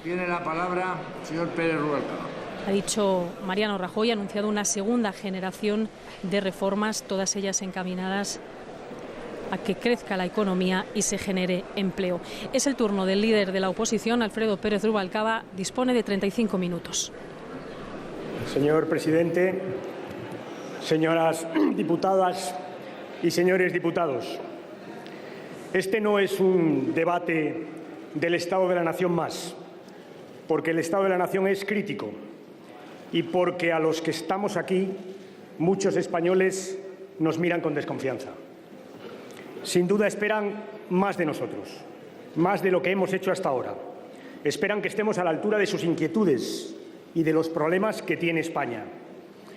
Tiene la palabra el señor Pérez Rubalcaba. Ha dicho Mariano Rajoy, ha anunciado una segunda generación de reformas, todas ellas encaminadas a que crezca la economía y se genere empleo. Es el turno del líder de la oposición, Alfredo Pérez Rubalcaba. Dispone de 35 minutos. Señor presidente, señoras diputadas y señores diputados, este no es un debate del Estado de la Nación más, porque el Estado de la Nación es crítico y porque a los que estamos aquí, muchos españoles nos miran con desconfianza. Sin duda esperan más de nosotros, más de lo que hemos hecho hasta ahora. Esperan que estemos a la altura de sus inquietudes y de los problemas que tiene España.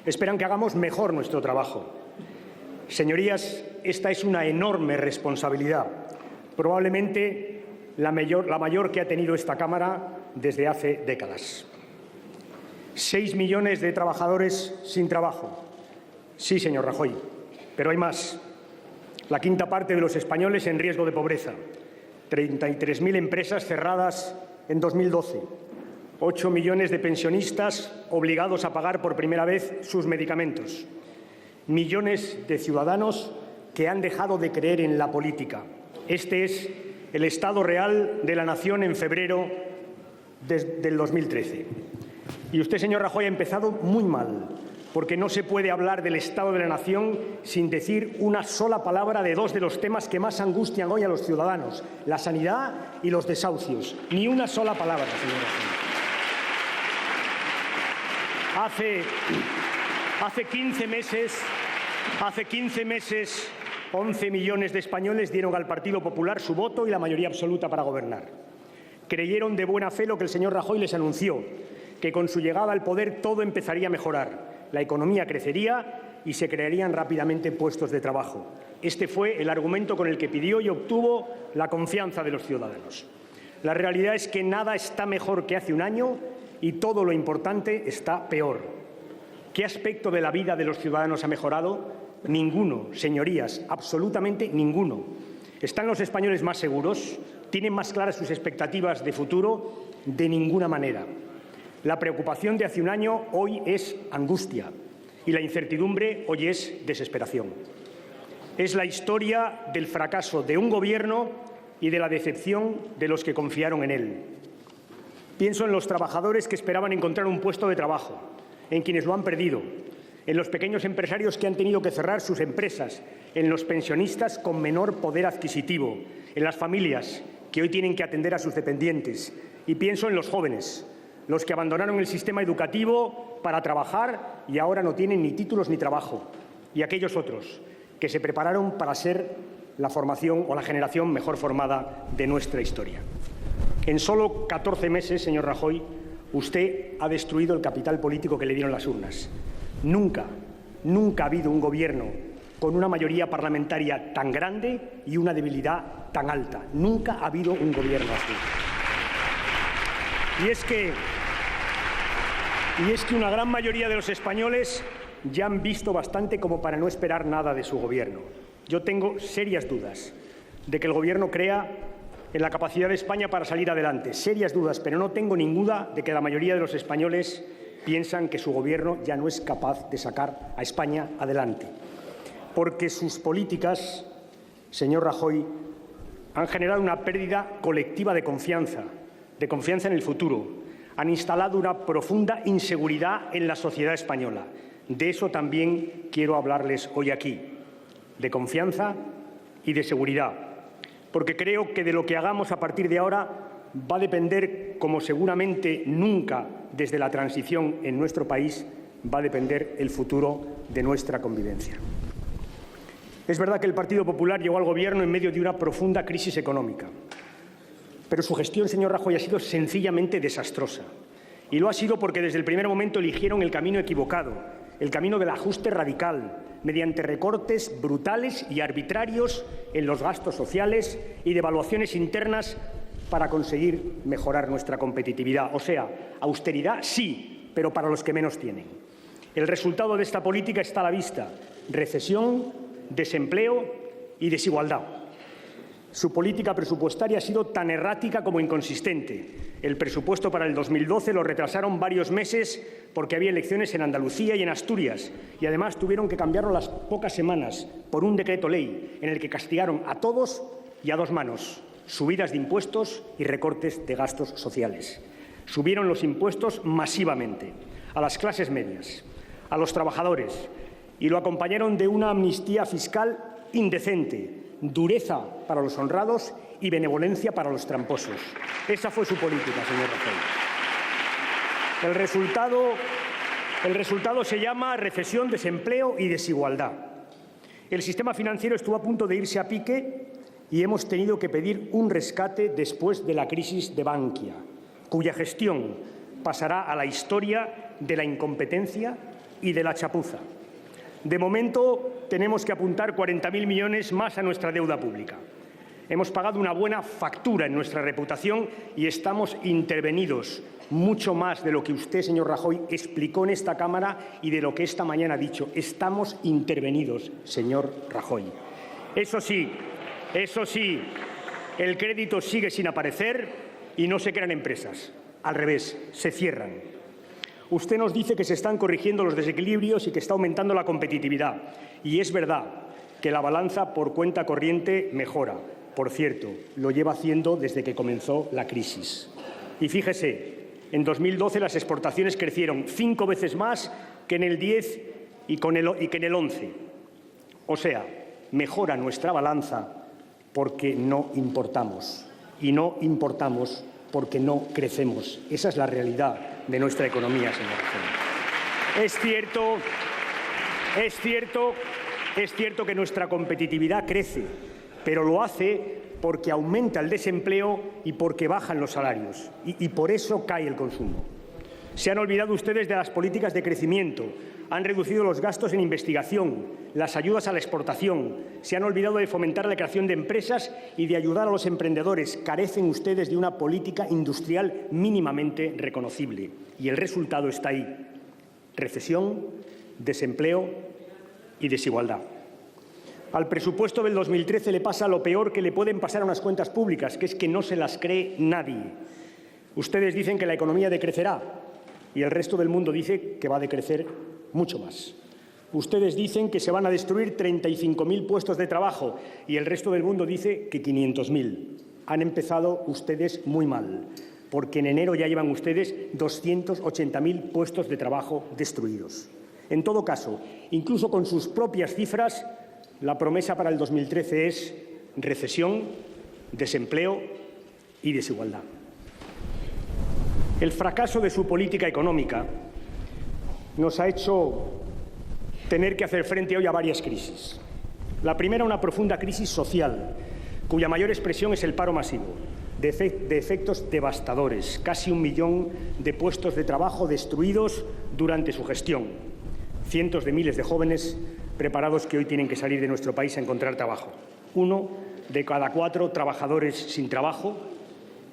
Esperan que hagamos mejor nuestro trabajo. Señorías, esta es una enorme responsabilidad, probablemente la mayor que ha tenido esta Cámara desde hace décadas. 6 millones de trabajadores sin trabajo. Sí, señor Rajoy, pero hay más. La quinta parte de los españoles en riesgo de pobreza. 33.000 empresas cerradas en 2012. 8 millones de pensionistas obligados a pagar por primera vez sus medicamentos. Millones de ciudadanos que han dejado de creer en la política. Este es el estado real de la nación en febrero del 2013. Y usted, señor Rajoy, ha empezado muy mal, porque no se puede hablar del estado de la nación sin decir una sola palabra de dos de los temas que más angustian hoy a los ciudadanos, la sanidad y los desahucios. Ni una sola palabra, señor Rajoy. Hace 15 meses, 11 millones de españoles dieron al Partido Popular su voto y la mayoría absoluta para gobernar. Creyeron de buena fe lo que el señor Rajoy les anunció, que con su llegada al poder todo empezaría a mejorar, la economía crecería y se crearían rápidamente puestos de trabajo. Este fue el argumento con el que pidió y obtuvo la confianza de los ciudadanos. La realidad es que nada está mejor que hace un año y todo lo importante está peor. ¿Qué aspecto de la vida de los ciudadanos ha mejorado? Ninguno, señorías, absolutamente ninguno. ¿Están los españoles más seguros? ¿Tienen más claras sus expectativas de futuro? De ninguna manera. La preocupación de hace un año hoy es angustia y la incertidumbre hoy es desesperación. Es la historia del fracaso de un gobierno y de la decepción de los que confiaron en él. Pienso en los trabajadores que esperaban encontrar un puesto de trabajo, en quienes lo han perdido, en los pequeños empresarios que han tenido que cerrar sus empresas, en los pensionistas con menor poder adquisitivo, en las familias que hoy tienen que atender a sus dependientes. Y pienso en los jóvenes, los que abandonaron el sistema educativo para trabajar y ahora no tienen ni títulos ni trabajo, y aquellos otros que se prepararon para ser la formación o la generación mejor formada de nuestra historia. En solo 14 meses, señor Rajoy, usted ha destruido el capital político que le dieron las urnas. Nunca ha habido un gobierno con una mayoría parlamentaria tan grande y una debilidad tan alta. Nunca ha habido un gobierno así. Y es que una gran mayoría de los españoles ya han visto bastante como para no esperar nada de su gobierno. Yo tengo serias dudas de que el gobierno crea en la capacidad de España para salir adelante. Serias dudas, pero no tengo ninguna de que la mayoría de los españoles piensan que su gobierno ya no es capaz de sacar a España adelante. Porque sus políticas, señor Rajoy, han generado una pérdida colectiva de confianza en el futuro. Han instalado una profunda inseguridad en la sociedad española. De eso también quiero hablarles hoy aquí, de confianza y de seguridad, porque creo que de lo que hagamos a partir de ahora va a depender, como seguramente nunca desde la transición en nuestro país, va a depender el futuro de nuestra convivencia. Es verdad que el Partido Popular llegó al Gobierno en medio de una profunda crisis económica, pero su gestión, señor Rajoy, ha sido sencillamente desastrosa. Y lo ha sido porque desde el primer momento eligieron el camino equivocado, el camino del ajuste radical, mediante recortes brutales y arbitrarios en los gastos sociales y devaluaciones internas para conseguir mejorar nuestra competitividad. O sea, austeridad sí, pero para los que menos tienen. El resultado de esta política está a la vista: recesión, desempleo y desigualdad. Su política presupuestaria ha sido tan errática como inconsistente. El presupuesto para el 2012 lo retrasaron varios meses porque había elecciones en Andalucía y en Asturias, y además tuvieron que cambiarlo a las pocas semanas por un decreto ley en el que castigaron a todos y a dos manos: subidas de impuestos y recortes de gastos sociales. Subieron los impuestos masivamente a las clases medias, a los trabajadores, y lo acompañaron de una amnistía fiscal indecente, dureza para los honrados y benevolencia para los tramposos. Esa fue su política, señor Rajoy. El resultado se llama recesión, desempleo y desigualdad. El sistema financiero estuvo a punto de irse a pique y hemos tenido que pedir un rescate después de la crisis de Bankia, cuya gestión pasará a la historia de la incompetencia y de la chapuza. De momento, tenemos que apuntar 40.000 millones más a nuestra deuda pública. Hemos pagado una buena factura en nuestra reputación y estamos intervenidos, mucho más de lo que usted, señor Rajoy, explicó en esta Cámara y de lo que esta mañana ha dicho. Estamos intervenidos, señor Rajoy. Eso sí, el crédito sigue sin aparecer y no se crean empresas. Al revés, se cierran. Usted nos dice que se están corrigiendo los desequilibrios y que está aumentando la competitividad. Y es verdad que la balanza por cuenta corriente mejora. Por cierto, lo lleva haciendo desde que comenzó la crisis. Y fíjese, en 2012 las exportaciones crecieron 5 veces más que en el 10 y que en el 11. O sea, mejora nuestra balanza porque no importamos. Y no importamos porque no crecemos. Esa es la realidad de nuestra economía, señor Rajoy. Es cierto que nuestra competitividad crece, pero lo hace porque aumenta el desempleo y porque bajan los salarios. Y por eso cae el consumo. Se han olvidado ustedes de las políticas de crecimiento. Han reducido los gastos en investigación, las ayudas a la exportación. Se han olvidado de fomentar la creación de empresas y de ayudar a los emprendedores. Carecen ustedes de una política industrial mínimamente reconocible. Y el resultado está ahí: recesión, desempleo y desigualdad. Al presupuesto del 2013 le pasa lo peor que le pueden pasar a unas cuentas públicas, que es que no se las cree nadie. Ustedes dicen que la economía decrecerá y el resto del mundo dice que va a decrecer mucho más. Ustedes dicen que se van a destruir 35.000 puestos de trabajo y el resto del mundo dice que 500.000. Han empezado ustedes muy mal, porque en enero ya llevan ustedes 280.000 puestos de trabajo destruidos. En todo caso, incluso con sus propias cifras, la promesa para el 2013 es recesión, desempleo y desigualdad. El fracaso de su política económica nos ha hecho tener que hacer frente hoy a varias crisis. La primera, una profunda crisis social, cuya mayor expresión es el paro masivo, de efectos devastadores, casi 1 millón de puestos de trabajo destruidos durante su gestión, cientos de miles de jóvenes preparados que hoy tienen que salir de nuestro país a encontrar trabajo. 1 de cada 4 trabajadores sin trabajo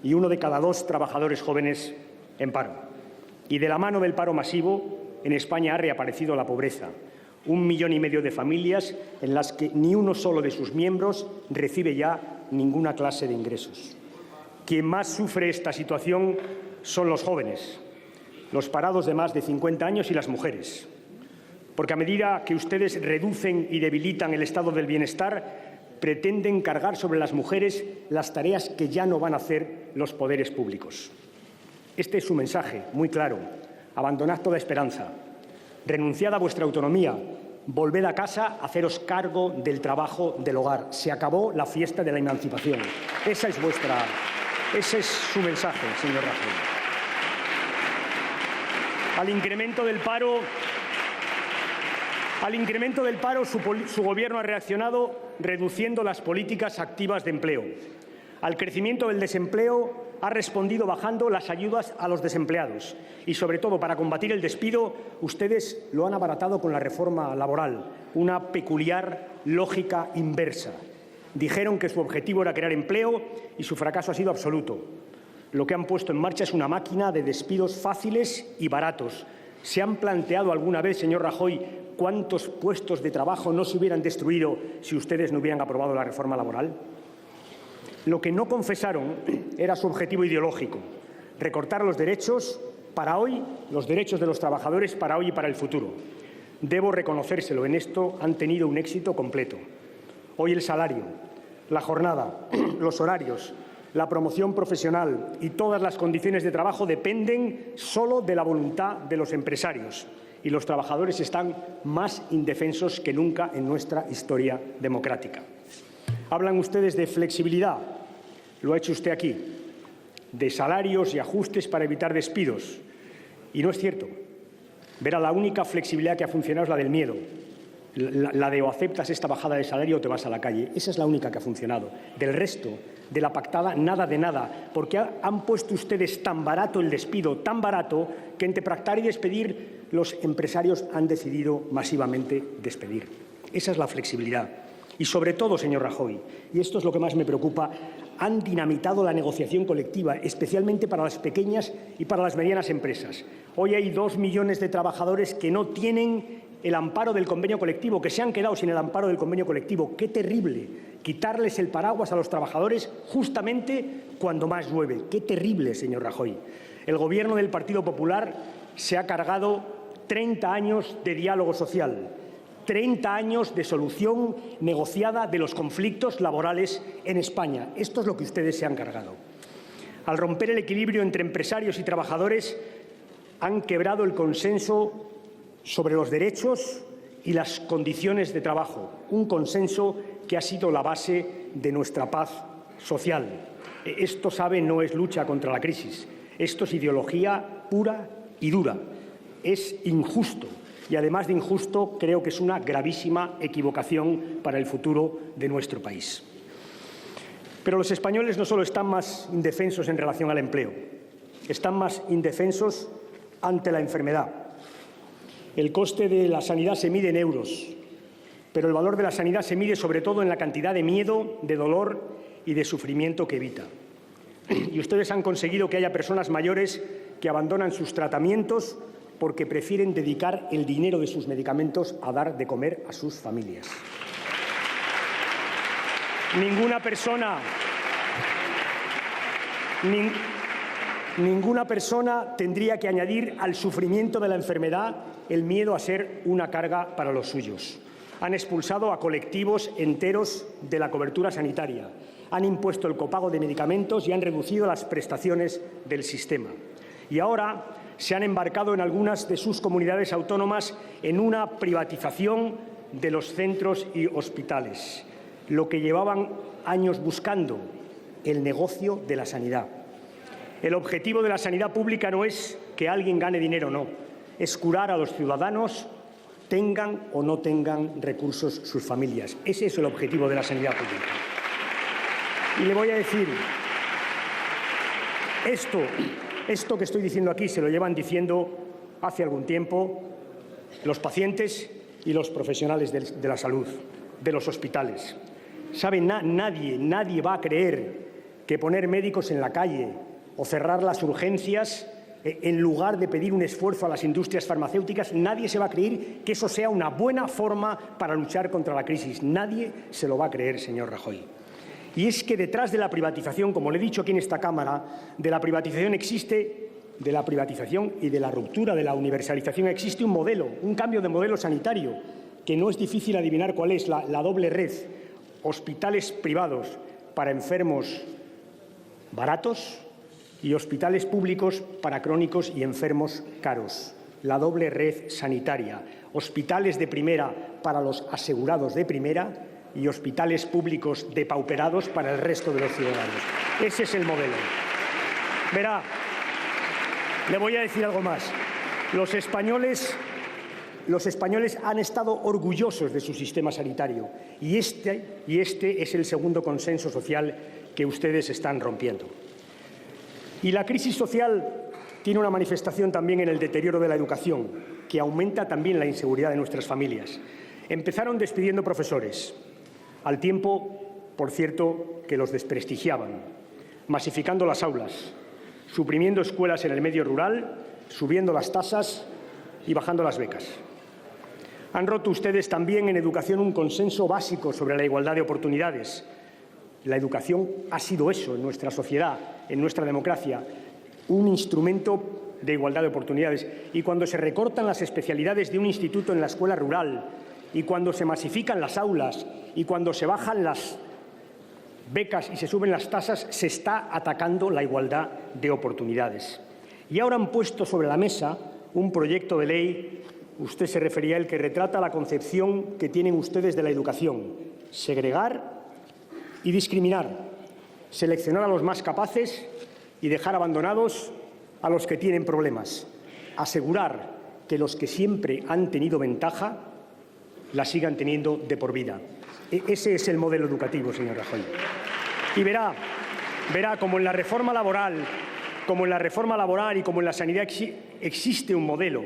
y 1 de cada 2 trabajadores jóvenes en paro. Y de la mano del paro masivo, en España ha reaparecido la pobreza. 1,5 millones de familias en las que ni uno solo de sus miembros recibe ya ninguna clase de ingresos. Quien más sufre esta situación son los jóvenes, los parados de más de 50 años y las mujeres. Porque a medida que ustedes reducen y debilitan el estado del bienestar, pretenden cargar sobre las mujeres las tareas que ya no van a hacer los poderes públicos. Este es su mensaje, muy claro. Abandonad toda esperanza. Renunciad a vuestra autonomía. Volved a casa a haceros cargo del trabajo del hogar. Se acabó la fiesta de la emancipación. Ese es su mensaje, señor Rajoy. Al incremento del paro, su Gobierno ha reaccionado reduciendo las políticas activas de empleo. Al crecimiento del desempleo ha respondido bajando las ayudas a los desempleados. Y, sobre todo, para combatir el despido, ustedes lo han abaratado con la reforma laboral, una peculiar lógica inversa. Dijeron que su objetivo era crear empleo y su fracaso ha sido absoluto. Lo que han puesto en marcha es una máquina de despidos fáciles y baratos. ¿Se han planteado alguna vez, señor Rajoy, cuántos puestos de trabajo no se hubieran destruido si ustedes no hubieran aprobado la reforma laboral? Lo que no confesaron era su objetivo ideológico: recortar los derechos para hoy, los derechos de los trabajadores para hoy y para el futuro. Debo reconocérselo, en esto han tenido un éxito completo. Hoy el salario, la jornada, los horarios, la promoción profesional y todas las condiciones de trabajo dependen solo de la voluntad de los empresarios, y los trabajadores están más indefensos que nunca en nuestra historia democrática. Hablan ustedes de flexibilidad, lo ha hecho usted aquí, de salarios y ajustes para evitar despidos, y no es cierto. Verá, la única flexibilidad que ha funcionado es la del miedo, la de o aceptas esta bajada de salario o te vas a la calle. Esa es la única que ha funcionado. Del resto, de la pactada, nada de nada, porque han puesto ustedes tan barato el despido, tan barato, que entre pactar y despedir los empresarios han decidido masivamente despedir. Esa es la flexibilidad. Y sobre todo, señor Rajoy, y esto es lo que más me preocupa, han dinamitado la negociación colectiva, especialmente para las pequeñas y para las medianas empresas. Hoy hay 2 millones de trabajadores que no tienen el amparo del convenio colectivo, que se han quedado sin el amparo del convenio colectivo. ¡Qué terrible! Quitarles el paraguas a los trabajadores justamente cuando más llueve. ¡Qué terrible, señor Rajoy! El Gobierno del Partido Popular se ha cargado 30 años de diálogo social, 30 años de solución negociada de los conflictos laborales en España. Esto es lo que ustedes se han cargado. Al romper el equilibrio entre empresarios y trabajadores, han quebrado el consenso sobre los derechos y las condiciones de trabajo, un consenso que ha sido la base de nuestra paz social. Esto, sabe, no es lucha contra la crisis, esto es ideología pura y dura. Es injusto y, además de injusto, creo que es una gravísima equivocación para el futuro de nuestro país. Pero los españoles no solo están más indefensos en relación al empleo, están más indefensos ante la enfermedad. El coste de la sanidad se mide en euros, pero el valor de la sanidad se mide sobre todo en la cantidad de miedo, de dolor y de sufrimiento que evita. Y ustedes han conseguido que haya personas mayores que abandonan sus tratamientos porque prefieren dedicar el dinero de sus medicamentos a dar de comer a sus familias. Ninguna persona tendría que añadir al sufrimiento de la enfermedad el miedo a ser una carga para los suyos. Han expulsado a colectivos enteros de la cobertura sanitaria, han impuesto el copago de medicamentos y han reducido las prestaciones del sistema. Y ahora se han embarcado en algunas de sus comunidades autónomas en una privatización de los centros y hospitales, lo que llevaban años buscando, el negocio de la sanidad. El objetivo de la sanidad pública no es que alguien gane dinero, no. Es curar a los ciudadanos, tengan o no tengan recursos sus familias. Ese es el objetivo de la sanidad pública. Y le voy a decir, esto que estoy diciendo aquí se lo llevan diciendo hace algún tiempo los pacientes y los profesionales de la salud, de los hospitales. ¿Saben? Nadie va a creer que poner médicos en la calle o cerrar las urgencias, en lugar de pedir un esfuerzo a las industrias farmacéuticas, nadie se va a creer que eso sea una buena forma para luchar contra la crisis. Nadie se lo va a creer, señor Rajoy. Y es que detrás de la privatización, como le he dicho aquí en esta Cámara, de la privatización y de la ruptura de la universalización existe un modelo, un cambio de modelo sanitario, que no es difícil adivinar cuál es, la doble red. Hospitales privados para enfermos baratos y hospitales públicos para crónicos y enfermos caros. La doble red sanitaria. Hospitales de primera para los asegurados de primera y hospitales públicos depauperados para el resto de los ciudadanos. Ese es el modelo. Verá, le voy a decir algo más. Los españoles han estado orgullosos de su sistema sanitario y este es el segundo consenso social que ustedes están rompiendo. Y la crisis social tiene una manifestación también en el deterioro de la educación, que aumenta también la inseguridad de nuestras familias. Empezaron despidiendo profesores, al tiempo, por cierto, que los desprestigiaban, masificando las aulas, suprimiendo escuelas en el medio rural, subiendo las tasas y bajando las becas. Han roto ustedes también en educación un consenso básico sobre la igualdad de oportunidades, La educación ha sido eso en nuestra sociedad, en nuestra democracia, un instrumento de igualdad de oportunidades. Y cuando se recortan las especialidades de un instituto en la escuela rural, y cuando se masifican las aulas, y cuando se bajan las becas y se suben las tasas, se está atacando la igualdad de oportunidades. Y ahora han puesto sobre la mesa un proyecto de ley, usted se refería a él, que retrata la concepción que tienen ustedes de la educación: segregar y discriminar, seleccionar a los más capaces y dejar abandonados a los que tienen problemas, asegurar que los que siempre han tenido ventaja la sigan teniendo de por vida. Ese es el modelo educativo, señor Rajoy. Y verá como en la reforma laboral, y como en la sanidad existe un modelo,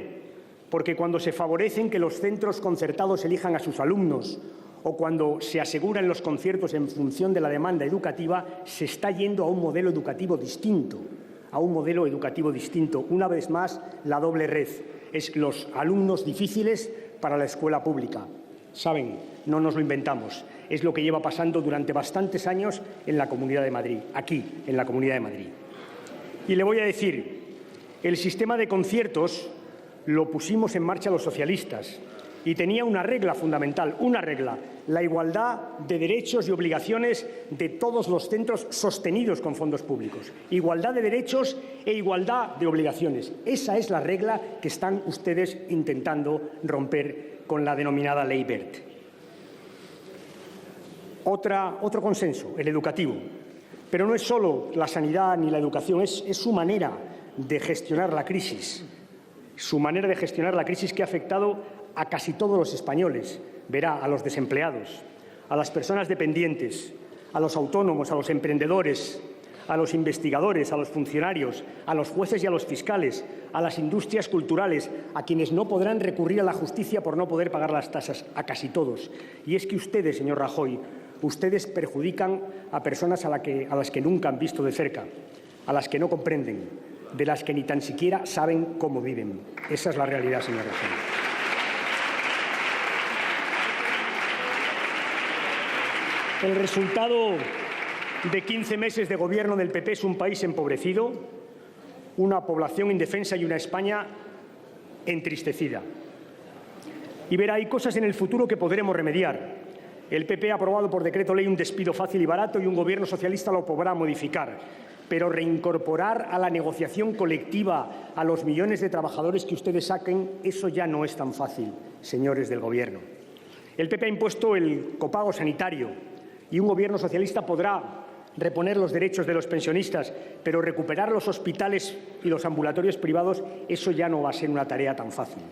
porque cuando se favorecen que los centros concertados elijan a sus alumnos o cuando se aseguran los conciertos en función de la demanda educativa, se está yendo a un modelo educativo distinto, Una vez más, la doble red es los alumnos difíciles para la escuela pública. Saben, no nos lo inventamos, es lo que lleva pasando durante bastantes años en la Comunidad de Madrid, aquí, en la Comunidad de Madrid. Y le voy a decir, el sistema de conciertos lo pusimos en marcha los socialistas y tenía una regla fundamental, la igualdad de derechos y obligaciones de todos los centros sostenidos con fondos públicos. Igualdad de derechos e igualdad de obligaciones. Esa es la regla que están ustedes intentando romper con la denominada Ley Wert. Otro consenso, el educativo. Pero no es solo la sanidad ni la educación, es su manera de gestionar la crisis. Que ha afectado a casi todos los españoles. Verá, a los desempleados, a las personas dependientes, a los autónomos, a los emprendedores, a los investigadores, a los funcionarios, a los jueces y a los fiscales, a las industrias culturales, a quienes no podrán recurrir a la justicia por no poder pagar las tasas, a casi todos. Y es que ustedes, señor Rajoy, perjudican a personas a las que nunca han visto de cerca, a las que no comprenden, de las que ni tan siquiera saben cómo viven. Esa es la realidad, señor Rajoy. El resultado de 15 meses de gobierno del PP es un país empobrecido, una población indefensa y una España entristecida. Y verá, hay cosas en el futuro que podremos remediar. El PP ha aprobado por decreto ley un despido fácil y barato y un gobierno socialista lo podrá modificar. Pero reincorporar a la negociación colectiva a los millones de trabajadores que ustedes saquen, eso ya no es tan fácil, señores del Gobierno. El PP ha impuesto el copago sanitario y un Gobierno socialista podrá reponer los derechos de los pensionistas, pero recuperar los hospitales y los ambulatorios privados, eso ya no va a ser una tarea tan fácil.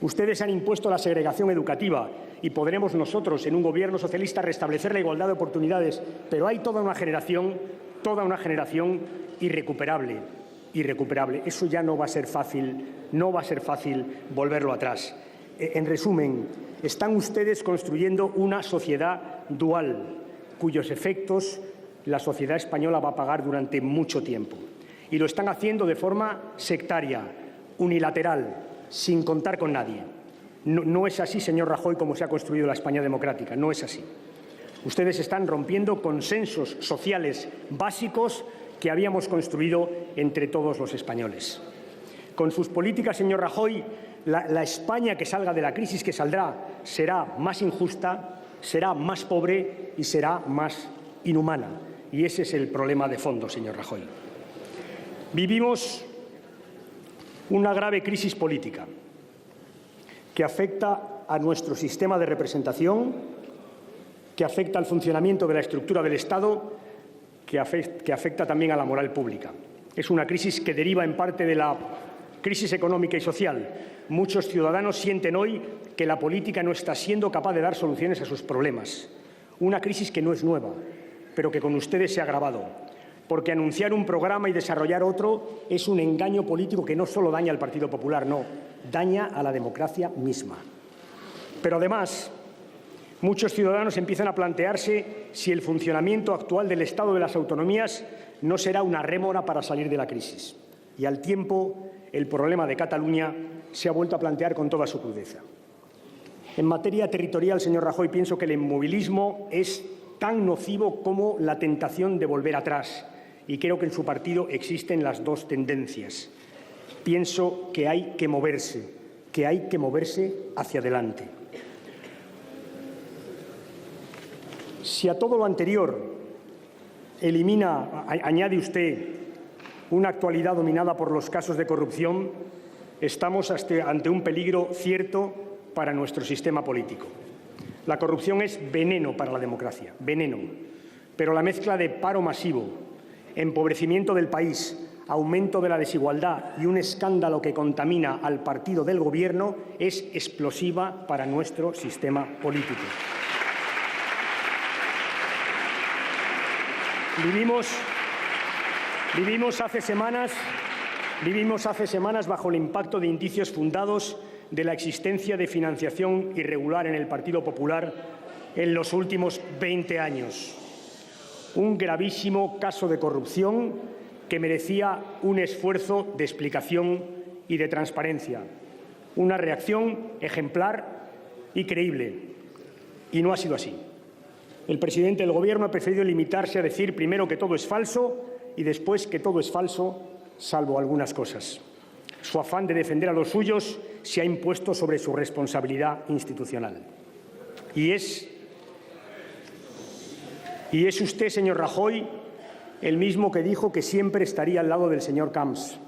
Ustedes han impuesto la segregación educativa y podremos nosotros, en un Gobierno socialista, restablecer la igualdad de oportunidades, pero hay toda una generación irrecuperable. Eso ya no va a ser fácil volverlo atrás. En resumen, están ustedes construyendo una sociedad dual, cuyos efectos la sociedad española va a pagar durante mucho tiempo. Y lo están haciendo de forma sectaria, unilateral, sin contar con nadie. No es así, señor Rajoy, como se ha construido la España democrática. No es así. Ustedes están rompiendo consensos sociales básicos que habíamos construido entre todos los españoles. Con sus políticas, señor Rajoy, la España que salga de la crisis, que saldrá, será más injusta, será más pobre y será más inhumana. Y ese es el problema de fondo, señor Rajoy. Vivimos una grave crisis política que afecta a nuestro sistema de representación, que afecta al funcionamiento de la estructura del Estado, que afecta también a la moral pública. Es una crisis que deriva en parte de la crisis económica y social. Muchos ciudadanos sienten hoy que la política no está siendo capaz de dar soluciones a sus problemas. Una crisis que no es nueva, pero que con ustedes se ha agravado, porque anunciar un programa y desarrollar otro es un engaño político que no solo daña al Partido Popular, no, daña a la democracia misma. Pero además, muchos ciudadanos empiezan a plantearse si el funcionamiento actual del Estado de las autonomías no será una rémora para salir de la crisis. Y al tiempo, el problema de Cataluña se ha vuelto a plantear con toda su crudeza. En materia territorial, señor Rajoy, pienso que el inmovilismo es tan nocivo como la tentación de volver atrás. Y creo que en su partido existen las dos tendencias. Pienso que hay que moverse hacia adelante. Si a todo lo anterior añade usted una actualidad dominada por los casos de corrupción, estamos ante un peligro cierto para nuestro sistema político. La corrupción es veneno para la democracia, veneno. Pero la mezcla de paro masivo, empobrecimiento del país, aumento de la desigualdad y un escándalo que contamina al partido del Gobierno es explosiva para nuestro sistema político. Vivimos hace semanas bajo el impacto de indicios fundados de la existencia de financiación irregular en el Partido Popular en los últimos 20 años. Un gravísimo caso de corrupción que merecía un esfuerzo de explicación y de transparencia, una reacción ejemplar y creíble. Y no ha sido así. El presidente del Gobierno ha preferido limitarse a decir primero que todo es falso y después que todo es falso, salvo algunas cosas. Su afán de defender a los suyos se ha impuesto sobre su responsabilidad institucional. Y es usted, señor Rajoy, el mismo que dijo que siempre estaría al lado del señor Camps,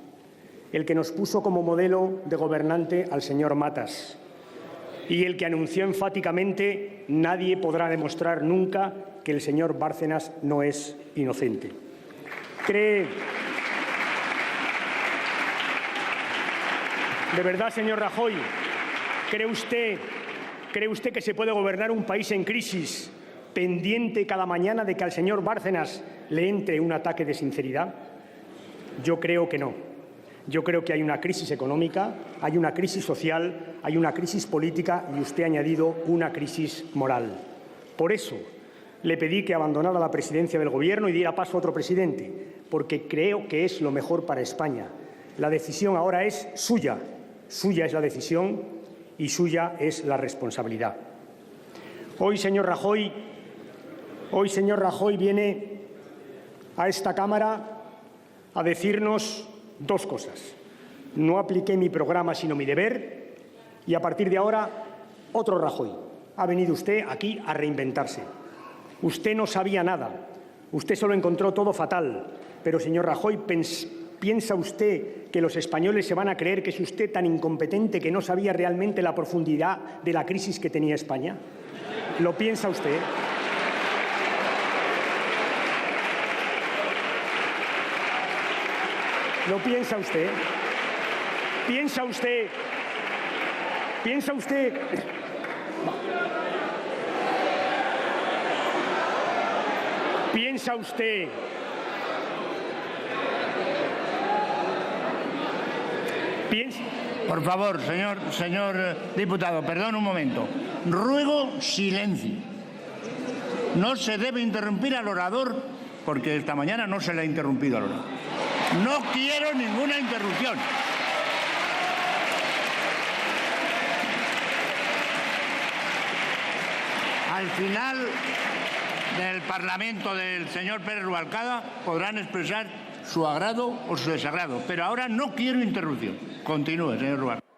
el que nos puso como modelo de gobernante al señor Matas y el que anunció enfáticamente: nadie podrá demostrar nunca que el señor Bárcenas no es inocente. ¿De verdad, señor Rajoy, cree usted que se puede gobernar un país en crisis pendiente cada mañana de que al señor Bárcenas le entre un ataque de sinceridad? Yo creo que no. Yo creo que hay una crisis económica, hay una crisis social, hay una crisis política y usted ha añadido una crisis moral. Por eso le pedí que abandonara la presidencia del Gobierno y diera paso a otro presidente, porque creo que es lo mejor para España. La decisión ahora es suya. Suya es la decisión y suya es la responsabilidad. Hoy, señor Rajoy, viene a esta Cámara a decirnos dos cosas. No apliqué mi programa sino mi deber y a partir de ahora otro Rajoy. Ha venido usted aquí a reinventarse. Usted no sabía nada. Usted solo encontró todo fatal. Pero, señor Rajoy, ¿piensa usted que los españoles se van a creer que es usted tan incompetente que no sabía realmente la profundidad de la crisis que tenía España? ¿Lo piensa usted? ¿Lo piensa usted? ¿Piensa usted Por favor, señor diputado, perdón un momento. Ruego silencio. No se debe interrumpir al orador porque esta mañana no se le ha interrumpido al orador. No quiero ninguna interrupción. Al final del Parlamento del señor Pérez Rubalcaba podrán expresar su agrado o su desagrado, pero ahora no quiero interrupción. Continúe, señor Rubalcaba.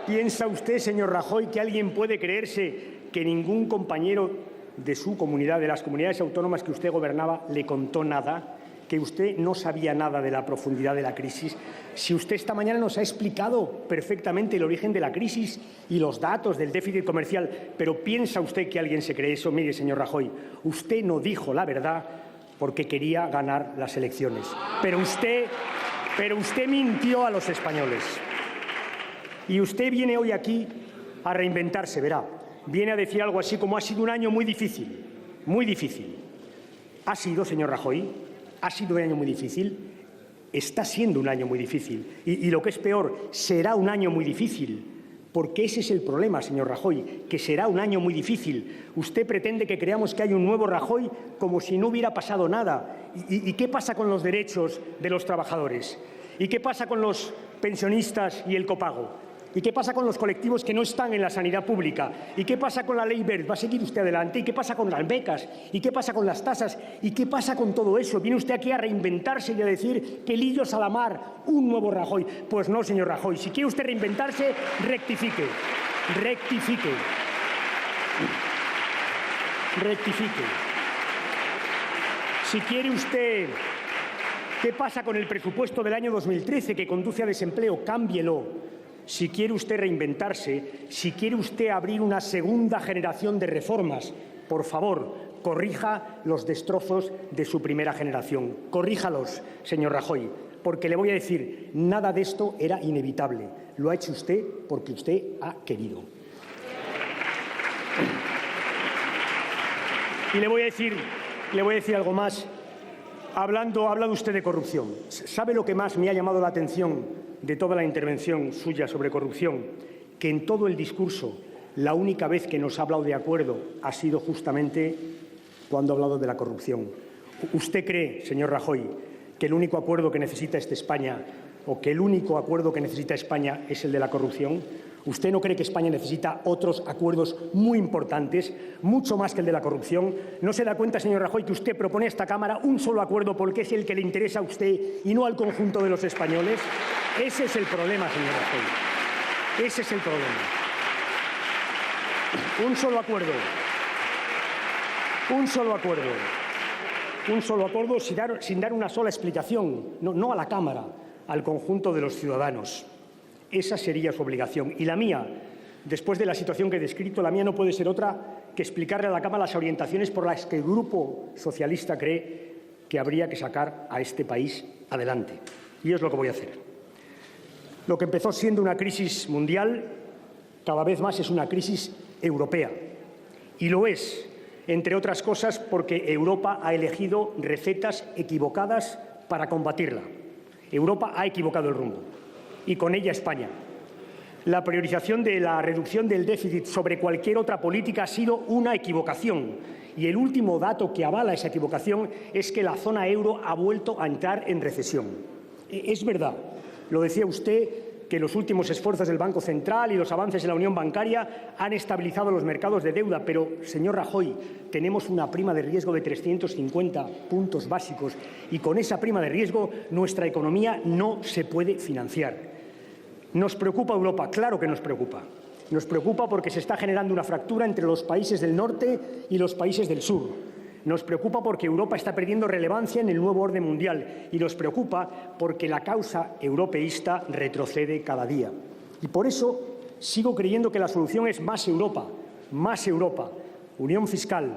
¿Piensa usted, señor Rajoy, que alguien puede creerse que ningún compañero de su comunidad, de las comunidades autónomas que usted gobernaba, le contó nada? ¿Que usted no sabía nada de la profundidad de la crisis? Si usted esta mañana nos ha explicado perfectamente el origen de la crisis y los datos del déficit comercial, pero ¿piensa usted que alguien se cree eso? Mire, señor Rajoy, usted no dijo la verdad porque quería ganar las elecciones. Pero usted mintió a los españoles. Y usted viene hoy aquí a reinventarse, verá. Viene a decir algo así como: ha sido un año muy difícil, muy difícil. ¿Ha sido, señor Rajoy? ¿Ha sido un año muy difícil? Está siendo un año muy difícil. Y lo que es peor, será un año muy difícil. Porque ese es el problema, señor Rajoy, que será un año muy difícil. Usted pretende que creamos que hay un nuevo Rajoy como si no hubiera pasado nada. ¿Y qué pasa con los derechos de los trabajadores? ¿Y qué pasa con los pensionistas y el copago? ¿Y qué pasa con los colectivos que no están en la sanidad pública? ¿Y qué pasa con la ley Wert? ¿Va a seguir usted adelante? ¿Y qué pasa con las becas? ¿Y qué pasa con las tasas? ¿Y qué pasa con todo eso? ¿Viene usted aquí a reinventarse y a decir pelillos a la mar, un nuevo Rajoy? Pues no, señor Rajoy. Si quiere usted reinventarse, rectifique. Rectifique. Rectifique. Si quiere usted... ¿Qué pasa con el presupuesto del año 2013 que conduce a desempleo? Cámbielo. Si quiere usted reinventarse, si quiere usted abrir una segunda generación de reformas, por favor, corrija los destrozos de su primera generación. Corríjalos, señor Rajoy, porque le voy a decir, nada de esto era inevitable. Lo ha hecho usted porque usted ha querido. Y le voy a decir algo más. Ha hablado usted de corrupción. ¿Sabe lo que más me ha llamado la atención de toda la intervención suya sobre corrupción? Que en todo el discurso la única vez que nos ha hablado de acuerdo ha sido justamente cuando ha hablado de la corrupción. ¿Usted cree, señor Rajoy, que el único acuerdo que necesita España o que el único acuerdo que necesita España es el de la corrupción? ¿Usted no cree que España necesita otros acuerdos muy importantes, mucho más que el de la corrupción? ¿No se da cuenta, señor Rajoy, que usted propone a esta Cámara un solo acuerdo porque es el que le interesa a usted y no al conjunto de los españoles? Ese es el problema, señor Rajoy. Ese es el problema. Un solo acuerdo. Un solo acuerdo. Un solo acuerdo sin dar una sola explicación, no a la Cámara, al conjunto de los ciudadanos. Esa sería su obligación. Y la mía, después de la situación que he descrito, la mía no puede ser otra que explicarle a la Cámara las orientaciones por las que el Grupo Socialista cree que habría que sacar a este país adelante. Y es lo que voy a hacer. Lo que empezó siendo una crisis mundial, cada vez más es una crisis europea. Y lo es, entre otras cosas, porque Europa ha elegido recetas equivocadas para combatirla. Europa ha equivocado el rumbo. Y con ella España. La priorización de la reducción del déficit sobre cualquier otra política ha sido una equivocación. Y el último dato que avala esa equivocación es que la zona euro ha vuelto a entrar en recesión. Es verdad, lo decía usted, que los últimos esfuerzos del Banco Central y los avances en la unión bancaria han estabilizado los mercados de deuda, pero, señor Rajoy, tenemos una prima de riesgo de 350 puntos básicos y con esa prima de riesgo nuestra economía no se puede financiar. ¿Nos preocupa Europa? Claro que nos preocupa. Nos preocupa porque se está generando una fractura entre los países del norte y los países del sur. Nos preocupa porque Europa está perdiendo relevancia en el nuevo orden mundial y nos preocupa porque la causa europeísta retrocede cada día. Y por eso sigo creyendo que la solución es más Europa, unión fiscal,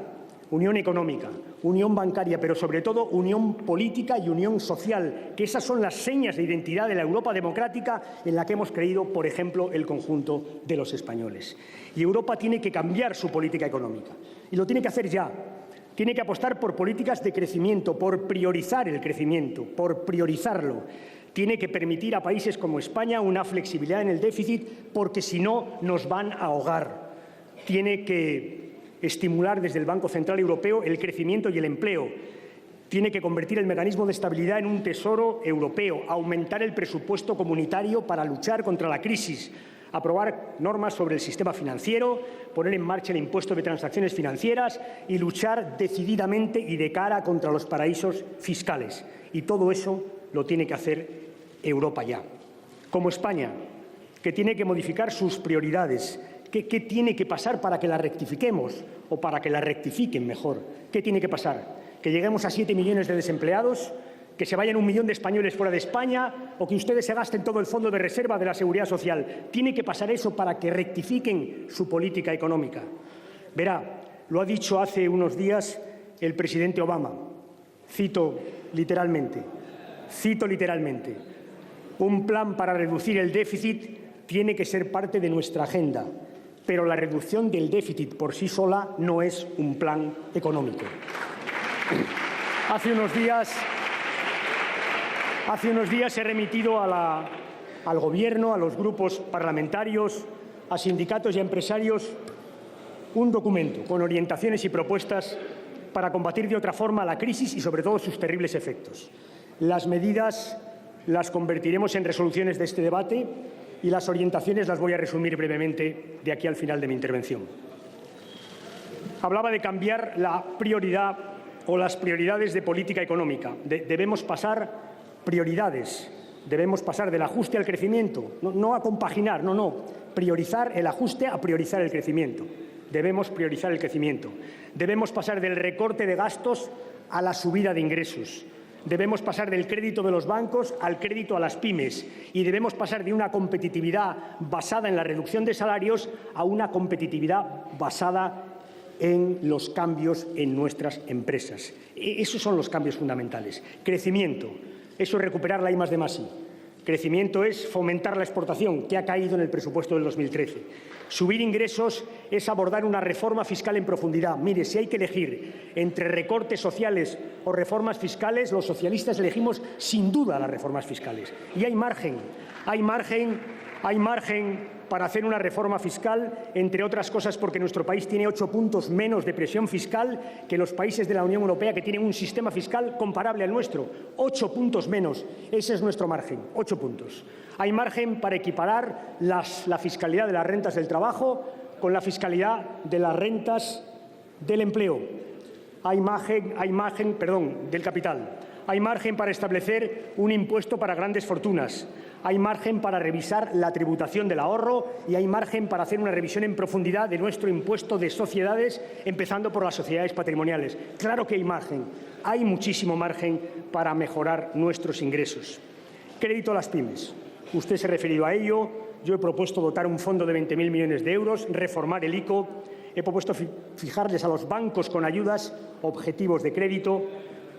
unión económica, unión bancaria, pero sobre todo unión política y unión social, que esas son las señas de identidad de la Europa democrática en la que hemos creído, por ejemplo, el conjunto de los españoles. Y Europa tiene que cambiar su política económica y lo tiene que hacer ya. Tiene que apostar por políticas de crecimiento, por priorizar el crecimiento, por priorizarlo. Tiene que permitir a países como España una flexibilidad en el déficit, porque si no nos van a ahogar. Tiene que estimular desde el Banco Central Europeo el crecimiento y el empleo. Tiene que convertir el mecanismo de estabilidad en un tesoro europeo, aumentar el presupuesto comunitario para luchar contra la crisis, aprobar normas sobre el sistema financiero, poner en marcha el impuesto de transacciones financieras y luchar decididamente y de cara contra los paraísos fiscales. Y todo eso lo tiene que hacer Europa ya. Como España, que tiene que modificar sus prioridades. ¿Qué tiene que pasar para que las rectifiquemos o para que las rectifiquen mejor? ¿Qué tiene que pasar? ¿Que lleguemos a 7 millones de desempleados? ¿Que se vayan 1 millón de españoles fuera de España o que ustedes se gasten todo el fondo de reserva de la Seguridad Social? Tiene que pasar eso para que rectifiquen su política económica. Verá, lo ha dicho hace unos días el presidente Obama. Cito literalmente, un plan para reducir el déficit tiene que ser parte de nuestra agenda, pero la reducción del déficit por sí sola no es un plan económico. Hace unos días he remitido al Gobierno, a los grupos parlamentarios, a sindicatos y a empresarios un documento con orientaciones y propuestas para combatir de otra forma la crisis y, sobre todo, sus terribles efectos. Las medidas las convertiremos en resoluciones de este debate y las orientaciones las voy a resumir brevemente de aquí al final de mi intervención. Hablaba de cambiar la prioridad o las prioridades de política económica. Debemos pasar prioridades, debemos pasar del ajuste al crecimiento, no a compaginar, no, priorizar el ajuste a priorizar el crecimiento. Debemos priorizar el crecimiento. Debemos pasar del recorte de gastos a la subida de ingresos. Debemos pasar del crédito de los bancos al crédito a las pymes y debemos pasar de una competitividad basada en la reducción de salarios a una competitividad basada en los cambios en nuestras empresas. Esos son los cambios fundamentales. Crecimiento, eso es recuperar la I+D+I. Crecimiento es fomentar la exportación, que ha caído en el presupuesto del 2013. Subir ingresos es abordar una reforma fiscal en profundidad. Mire, si hay que elegir entre recortes sociales o reformas fiscales, los socialistas elegimos sin duda las reformas fiscales. Y hay margen para hacer una reforma fiscal, entre otras cosas porque nuestro país tiene 8 puntos menos de presión fiscal que los países de la Unión Europea que tienen un sistema fiscal comparable al nuestro. 8 puntos menos. Ese es nuestro margen, 8 puntos. Hay margen para equiparar la fiscalidad de las rentas del trabajo con la fiscalidad de las rentas del empleo. Hay margen del capital. Hay margen para establecer un impuesto para grandes fortunas. Hay margen para revisar la tributación del ahorro y hay margen para hacer una revisión en profundidad de nuestro impuesto de sociedades, empezando por las sociedades patrimoniales. Claro que hay margen. Hay muchísimo margen para mejorar nuestros ingresos. Crédito a las pymes. Usted se ha referido a ello. Yo he propuesto dotar un fondo de 20.000 millones de euros, reformar el ICO. He propuesto fijarles a los bancos con ayudas objetivos de crédito.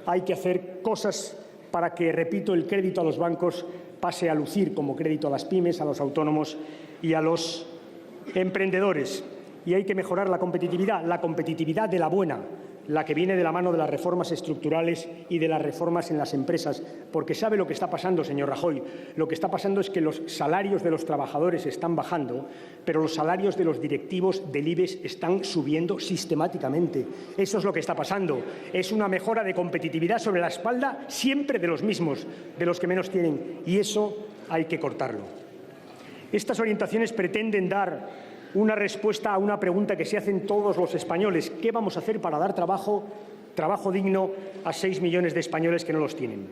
Hay que hacer cosas para que, repito, el crédito a los bancos pase a lucir como crédito a las pymes, a los autónomos y a los emprendedores. Y hay que mejorar la competitividad de la buena, la que viene de la mano de las reformas estructurales y de las reformas en las empresas. Porque ¿sabe lo que está pasando, señor Rajoy? Lo que está pasando es que los salarios de los trabajadores están bajando, pero los salarios de los directivos del IBEX están subiendo sistemáticamente. Eso es lo que está pasando. Es una mejora de competitividad sobre la espalda siempre de los mismos, de los que menos tienen. Y eso hay que cortarlo. Estas orientaciones pretenden dar una respuesta a una pregunta que se hacen todos los españoles. ¿Qué vamos a hacer para dar trabajo digno a 6 millones de españoles que no los tienen?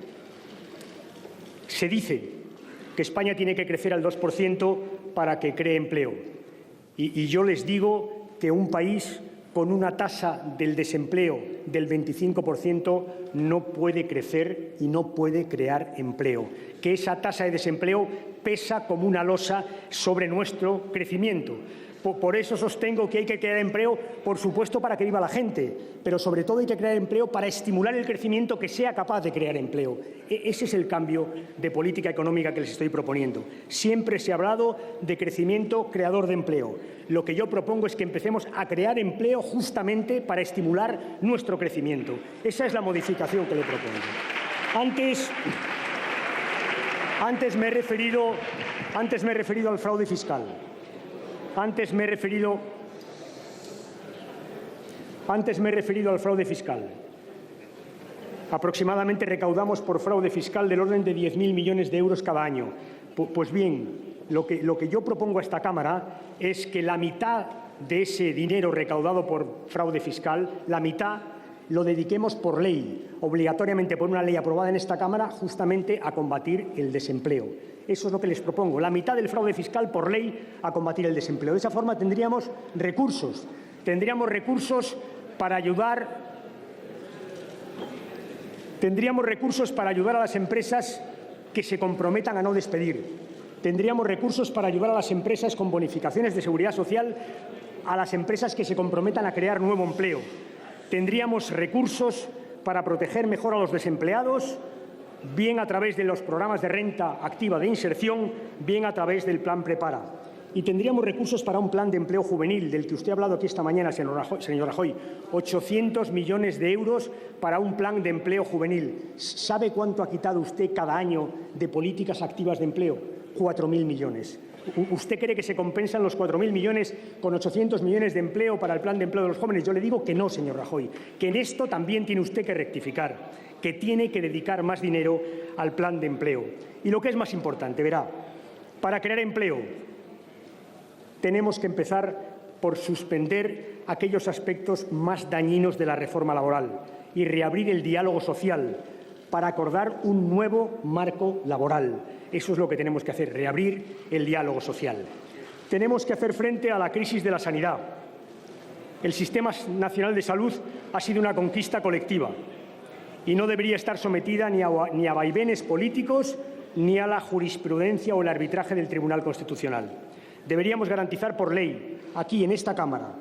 Se dice que España tiene que crecer al 2% para que cree empleo. Y yo les digo que un país con una tasa del desempleo del 25% no puede crecer y no puede crear empleo. Que esa tasa de desempleo pesa como una losa sobre nuestro crecimiento. Por eso sostengo que hay que crear empleo, por supuesto, para que viva la gente, pero sobre todo hay que crear empleo para estimular el crecimiento que sea capaz de crear empleo. Ese es el cambio de política económica que les estoy proponiendo. Siempre se ha hablado de crecimiento creador de empleo. Lo que yo propongo es que empecemos a crear empleo justamente para estimular nuestro crecimiento. Esa es la modificación que le propongo. Antes me he referido al fraude fiscal. Antes me he referido al fraude fiscal. Aproximadamente recaudamos por fraude fiscal del orden de 10.000 millones de euros cada año. Pues bien, lo que yo propongo a esta Cámara es que la mitad de ese dinero recaudado por fraude fiscal, la mitad lo dediquemos por ley, obligatoriamente por una ley aprobada en esta Cámara, justamente a combatir el desempleo. Eso es lo que les propongo, la mitad del fraude fiscal por ley a combatir el desempleo. De esa forma tendríamos recursos para ayudar a las empresas que se comprometan a no despedir. Tendríamos recursos para ayudar a las empresas con bonificaciones de seguridad social, a las empresas que se comprometan a crear nuevo empleo. Tendríamos recursos para proteger mejor a los desempleados, bien a través de los programas de renta activa de inserción, bien a través del Plan Prepara. Y tendríamos recursos para un plan de empleo juvenil, del que usted ha hablado aquí esta mañana, señor Rajoy. 800 millones de euros para un plan de empleo juvenil. ¿Sabe cuánto ha quitado usted cada año de políticas activas de empleo? 4.000 millones. ¿Usted cree que se compensan los 4.000 millones con 800 millones de empleo para el plan de empleo de los jóvenes? Yo le digo que no, señor Rajoy, que en esto también tiene usted que rectificar, que tiene que dedicar más dinero al plan de empleo. Y lo que es más importante, verá, Para crear empleo, tenemos que empezar por suspender aquellos aspectos más dañinos de la reforma laboral y reabrir el diálogo social para acordar un nuevo marco laboral. Eso es lo que tenemos que hacer, reabrir el diálogo social. Tenemos que hacer frente a la crisis de la sanidad. El Sistema Nacional de Salud ha sido una conquista colectiva y no debería estar sometida ni a vaivenes políticos ni a la jurisprudencia o el arbitraje del Tribunal Constitucional. Deberíamos garantizar por ley, aquí en esta Cámara,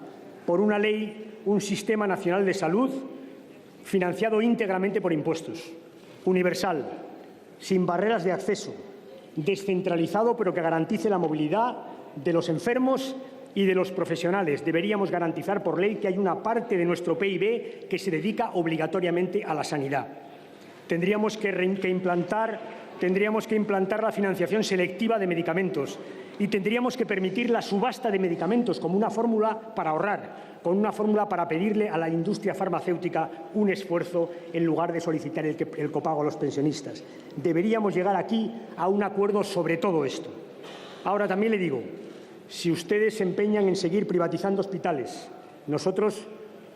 por una ley, un Sistema Nacional de Salud financiado íntegramente por impuestos, universal, sin barreras de acceso, descentralizado, pero que garantice la movilidad de los enfermos y de los profesionales. Deberíamos garantizar por ley que hay una parte de nuestro PIB que se dedica obligatoriamente a la sanidad. Tendríamos que implantar la financiación selectiva de medicamentos y tendríamos que permitir la subasta de medicamentos como una fórmula para ahorrar, con una fórmula para pedirle a la industria farmacéutica un esfuerzo en lugar de solicitar el copago a los pensionistas. Deberíamos llegar aquí a un acuerdo sobre todo esto. Ahora también le digo, si ustedes se empeñan en seguir privatizando hospitales, nosotros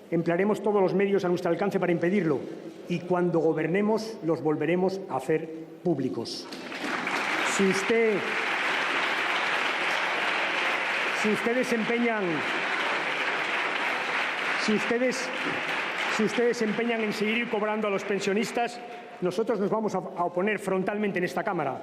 emplearemos todos los medios a nuestro alcance para impedirlo y cuando gobernemos los volveremos a hacer públicos. Si ustedes se empeñan en seguir cobrando a los pensionistas, nosotros nos vamos a oponer frontalmente en esta Cámara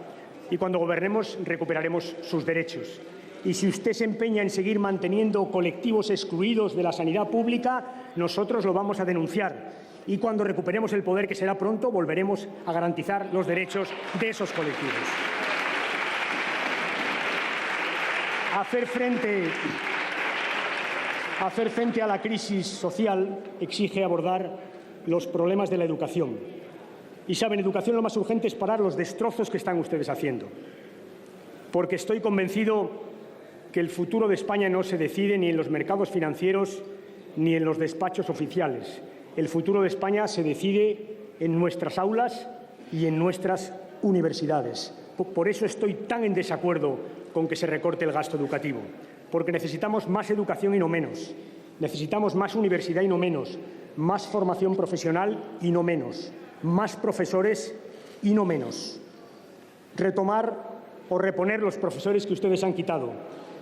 y cuando gobernemos recuperaremos sus derechos. Y si usted se empeña en seguir manteniendo colectivos excluidos de la sanidad pública, nosotros lo vamos a denunciar. Y cuando recuperemos el poder, que será pronto, volveremos a garantizar los derechos de esos colectivos. Hacer frente a la crisis social exige abordar los problemas de la educación. Y saben, educación lo más urgente es parar los destrozos que están ustedes haciendo. Porque estoy convencido que el futuro de España no se decide ni en los mercados financieros ni en los despachos oficiales. El futuro de España se decide en nuestras aulas y en nuestras universidades. Por eso estoy tan en desacuerdo con que se recorte el gasto educativo, porque necesitamos más educación y no menos. Necesitamos más universidad y no menos, más formación profesional y no menos, más profesores y no menos. Retomar o reponer los profesores que ustedes han quitado,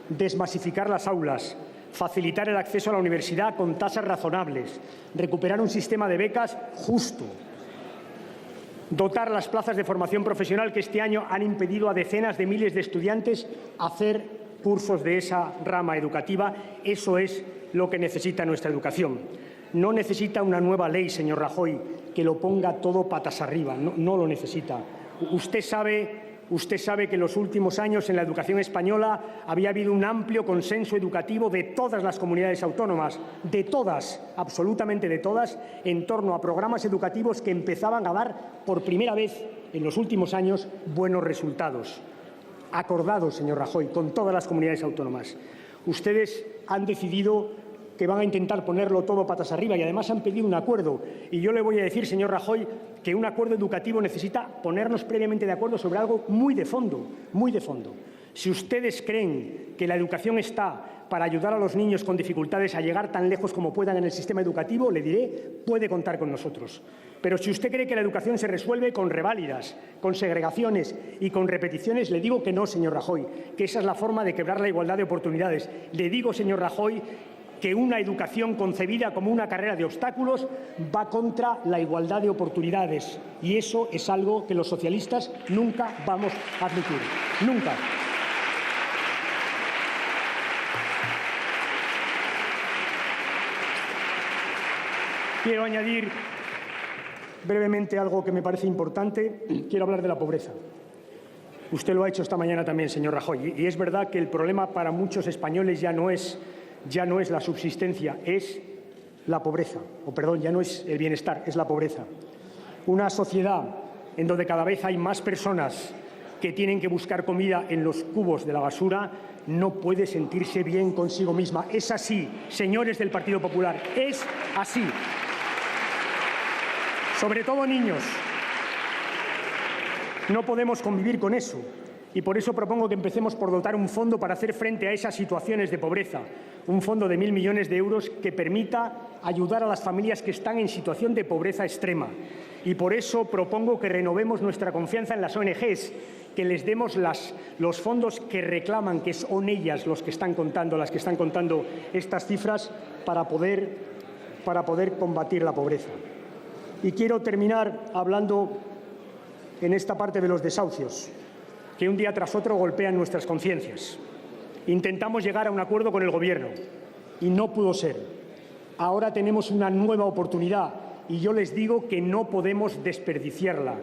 desmasificar las aulas, facilitar el acceso a la universidad con tasas razonables, recuperar un sistema de becas justo, dotar las plazas de formación profesional que este año han impedido a decenas de miles de estudiantes hacer cursos de esa rama educativa. Eso es lo que necesita nuestra educación. No necesita una nueva ley, señor Rajoy, que lo ponga todo patas arriba. No lo necesita. Usted sabe que en los últimos años en la educación española había habido un amplio consenso educativo de todas las comunidades autónomas, de todas, absolutamente de todas, en torno a programas educativos que empezaban a dar por primera vez en los últimos años buenos resultados. Acordados, señor Rajoy, con todas las comunidades autónomas. Ustedes han decidido que van a intentar ponerlo todo patas arriba y además han pedido un acuerdo. Y yo le voy a decir, señor Rajoy, que un acuerdo educativo necesita ponernos previamente de acuerdo sobre algo muy de fondo, muy de fondo. Si ustedes creen que la educación está para ayudar a los niños con dificultades a llegar tan lejos como puedan en el sistema educativo, le diré, puede contar con nosotros. Pero si usted cree que la educación se resuelve con reválidas, con segregaciones y con repeticiones, le digo que no, señor Rajoy, que esa es la forma de quebrar la igualdad de oportunidades. Le digo, señor Rajoy, que una educación concebida como una carrera de obstáculos va contra la igualdad de oportunidades. Y eso es algo que los socialistas nunca vamos a admitir. Nunca. Quiero añadir brevemente algo que me parece importante. Quiero hablar de la pobreza. Usted lo ha hecho esta mañana también, señor Rajoy. Y es verdad que el problema para muchos españoles ya no es la subsistencia, es la pobreza. Ya no es el bienestar, es la pobreza. Una sociedad en donde cada vez hay más personas que tienen que buscar comida en los cubos de la basura no puede sentirse bien consigo misma. Es así, señores del Partido Popular, es así. Sobre todo niños. No podemos convivir con eso. Y por eso propongo que empecemos por dotar un fondo para hacer frente a esas situaciones de pobreza, un fondo de 1.000 millones de euros que permita ayudar a las familias que están en situación de pobreza extrema. Y por eso propongo que renovemos nuestra confianza en las ONGs, que les demos los fondos que reclaman, que son ellas las que están contando estas cifras para poder combatir la pobreza. Y quiero terminar hablando en esta parte de los desahucios, que un día tras otro golpean nuestras conciencias. Intentamos llegar a un acuerdo con el Gobierno y no pudo ser. Ahora tenemos una nueva oportunidad y yo les digo que no podemos desperdiciarla,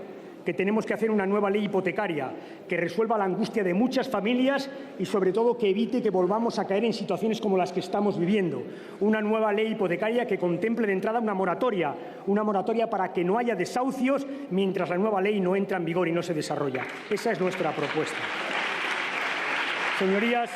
que tenemos que hacer una nueva ley hipotecaria que resuelva la angustia de muchas familias y, sobre todo, que evite que volvamos a caer en situaciones como las que estamos viviendo. Una nueva ley hipotecaria que contemple de entrada una moratoria para que no haya desahucios mientras la nueva ley no entra en vigor y no se desarrolla. Esa es nuestra propuesta. Señorías,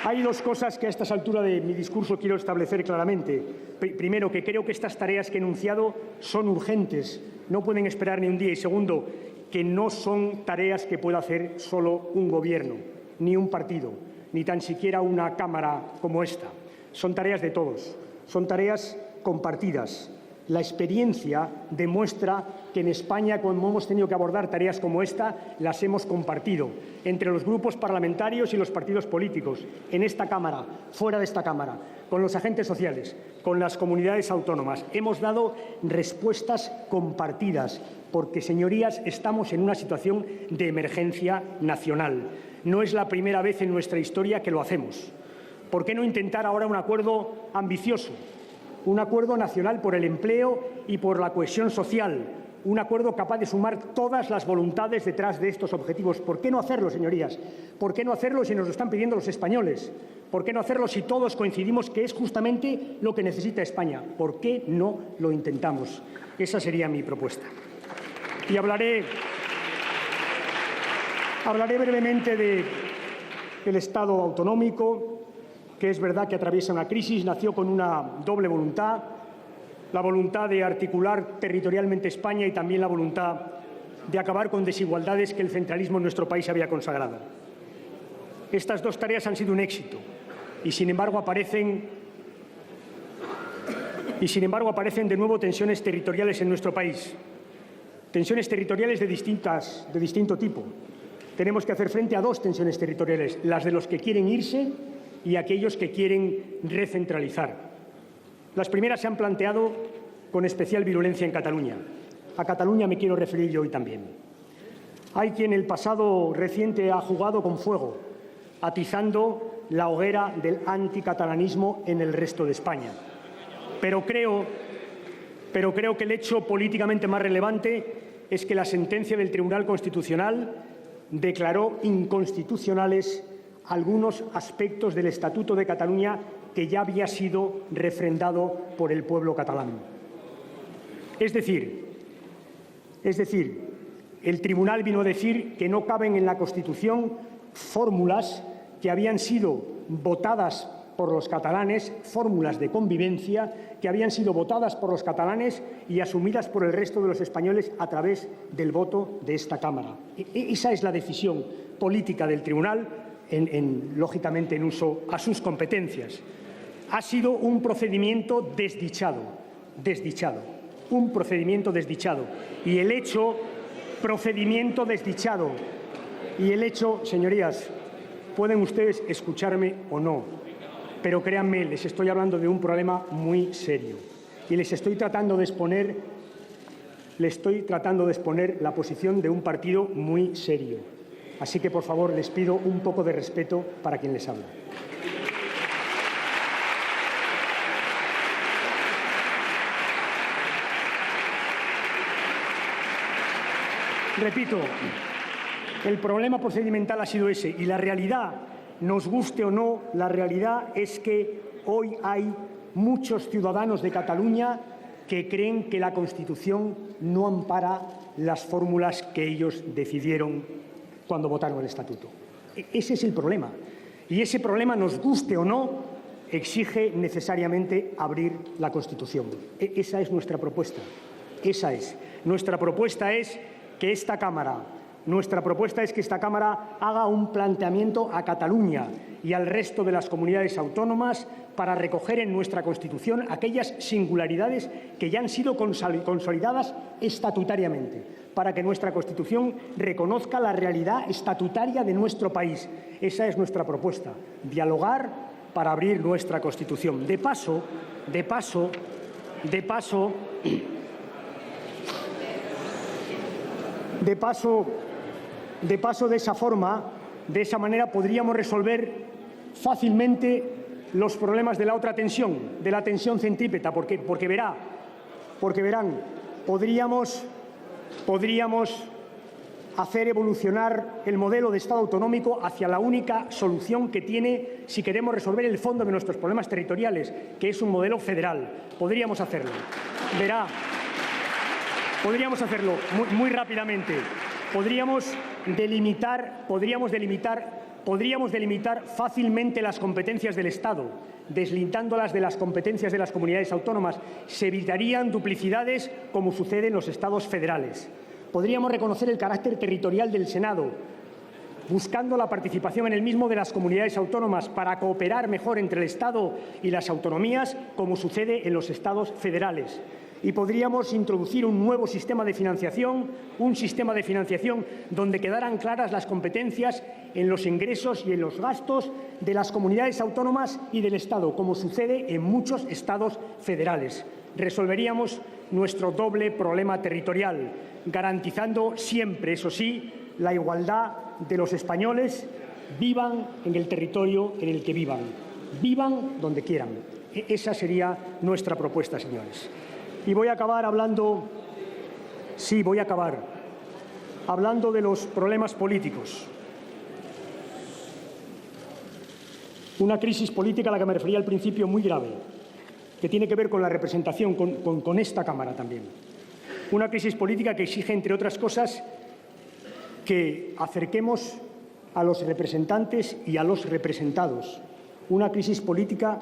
hay dos cosas que a estas alturas de mi discurso quiero establecer claramente. Primero, que creo que estas tareas que he enunciado son urgentes, no pueden esperar ni un día. Y segundo, que no son tareas que pueda hacer solo un Gobierno, ni un partido, ni tan siquiera una Cámara como esta. Son tareas de todos, son tareas compartidas. La experiencia demuestra que en España, cuando hemos tenido que abordar tareas como esta, las hemos compartido entre los grupos parlamentarios y los partidos políticos, en esta Cámara, fuera de esta Cámara, con los agentes sociales, con las comunidades autónomas. Hemos dado respuestas compartidas, porque, señorías, estamos en una situación de emergencia nacional. No es la primera vez en nuestra historia que lo hacemos. ¿Por qué no intentar ahora un acuerdo ambicioso? Un acuerdo nacional por el empleo y por la cohesión social, un acuerdo capaz de sumar todas las voluntades detrás de estos objetivos. ¿Por qué no hacerlo, señorías? ¿Por qué no hacerlo si nos lo están pidiendo los españoles? ¿Por qué no hacerlo si todos coincidimos que es justamente lo que necesita España? ¿Por qué no lo intentamos? Esa sería mi propuesta. Y hablaré brevemente del Estado autonómico, que es verdad que atraviesa una crisis. Nació con una doble voluntad, la voluntad de articular territorialmente España y también la voluntad de acabar con desigualdades que el centralismo en nuestro país había consagrado. Estas dos tareas han sido un éxito y, sin embargo, aparecen de nuevo tensiones territoriales en nuestro país, tensiones territoriales de distinto tipo. Tenemos que hacer frente a dos tensiones territoriales, las de los que quieren irse y aquellos que quieren recentralizar. Las primeras se han planteado con especial virulencia en Cataluña. A Cataluña me quiero referir yo hoy también. Hay quien en el pasado reciente ha jugado con fuego, atizando la hoguera del anticatalanismo en el resto de España. Pero creo que el hecho políticamente más relevante es que la sentencia del Tribunal Constitucional declaró inconstitucionales algunos aspectos del Estatuto de Cataluña que ya había sido refrendado por el pueblo catalán. Es decir, el Tribunal vino a decir que no caben en la Constitución fórmulas que habían sido votadas por los catalanes, fórmulas de convivencia que habían sido votadas por los catalanes y asumidas por el resto de los españoles a través del voto de esta Cámara. Esa es la decisión política del Tribunal, lógicamente en uso a sus competencias. Ha sido un procedimiento desdichado, un procedimiento desdichado. Y el hecho, señorías, pueden ustedes escucharme o no, pero créanme, les estoy hablando de un problema muy serio y les estoy tratando de exponer la posición de un partido muy serio. Así que, por favor, les pido un poco de respeto para quien les habla. Repito, el problema procedimental ha sido ese y la realidad, nos guste o no, la realidad es que hoy hay muchos ciudadanos de Cataluña que creen que la Constitución no ampara las fórmulas que ellos decidieron cuando votaron el Estatuto. Ese es el problema. Y ese problema, nos guste o no, exige necesariamente abrir la Constitución. Esa es nuestra propuesta. Nuestra propuesta es que esta Cámara, nuestra propuesta es que esta Cámara haga un planteamiento a Cataluña y al resto de las comunidades autónomas para recoger en nuestra Constitución aquellas singularidades que ya han sido consolidadas estatutariamente, para que nuestra Constitución reconozca la realidad estatutaria de nuestro país. Esa es nuestra propuesta, dialogar para abrir nuestra Constitución. De paso, de esa manera podríamos resolver fácilmente los problemas de la otra tensión, de la tensión centrípeta, porque verán, podríamos hacer evolucionar el modelo de Estado autonómico hacia la única solución que tiene si queremos resolver el fondo de nuestros problemas territoriales, que es un modelo federal. Podríamos hacerlo. Verá, podríamos hacerlo muy rápidamente. Podríamos delimitar fácilmente las competencias del Estado, deslindándolas de las competencias de las comunidades autónomas. Se evitarían duplicidades como sucede en los Estados federales. Podríamos reconocer el carácter territorial del Senado, buscando la participación en el mismo de las comunidades autónomas para cooperar mejor entre el Estado y las autonomías, como sucede en los Estados federales. Y podríamos introducir un nuevo sistema de financiación, donde quedaran claras las competencias en los ingresos y en los gastos de las comunidades autónomas y del Estado, como sucede en muchos Estados federales. Resolveríamos nuestro doble problema territorial, garantizando siempre, eso sí, la igualdad de los españoles, vivan en el territorio en el que vivan donde quieran. Esa sería nuestra propuesta, señores. Y voy a acabar hablando de los problemas políticos. Una crisis política a la que me refería al principio muy grave, que tiene que ver con la representación, con esta Cámara también. Una crisis política que exige, entre otras cosas, que acerquemos a los representantes y a los representados. Una crisis política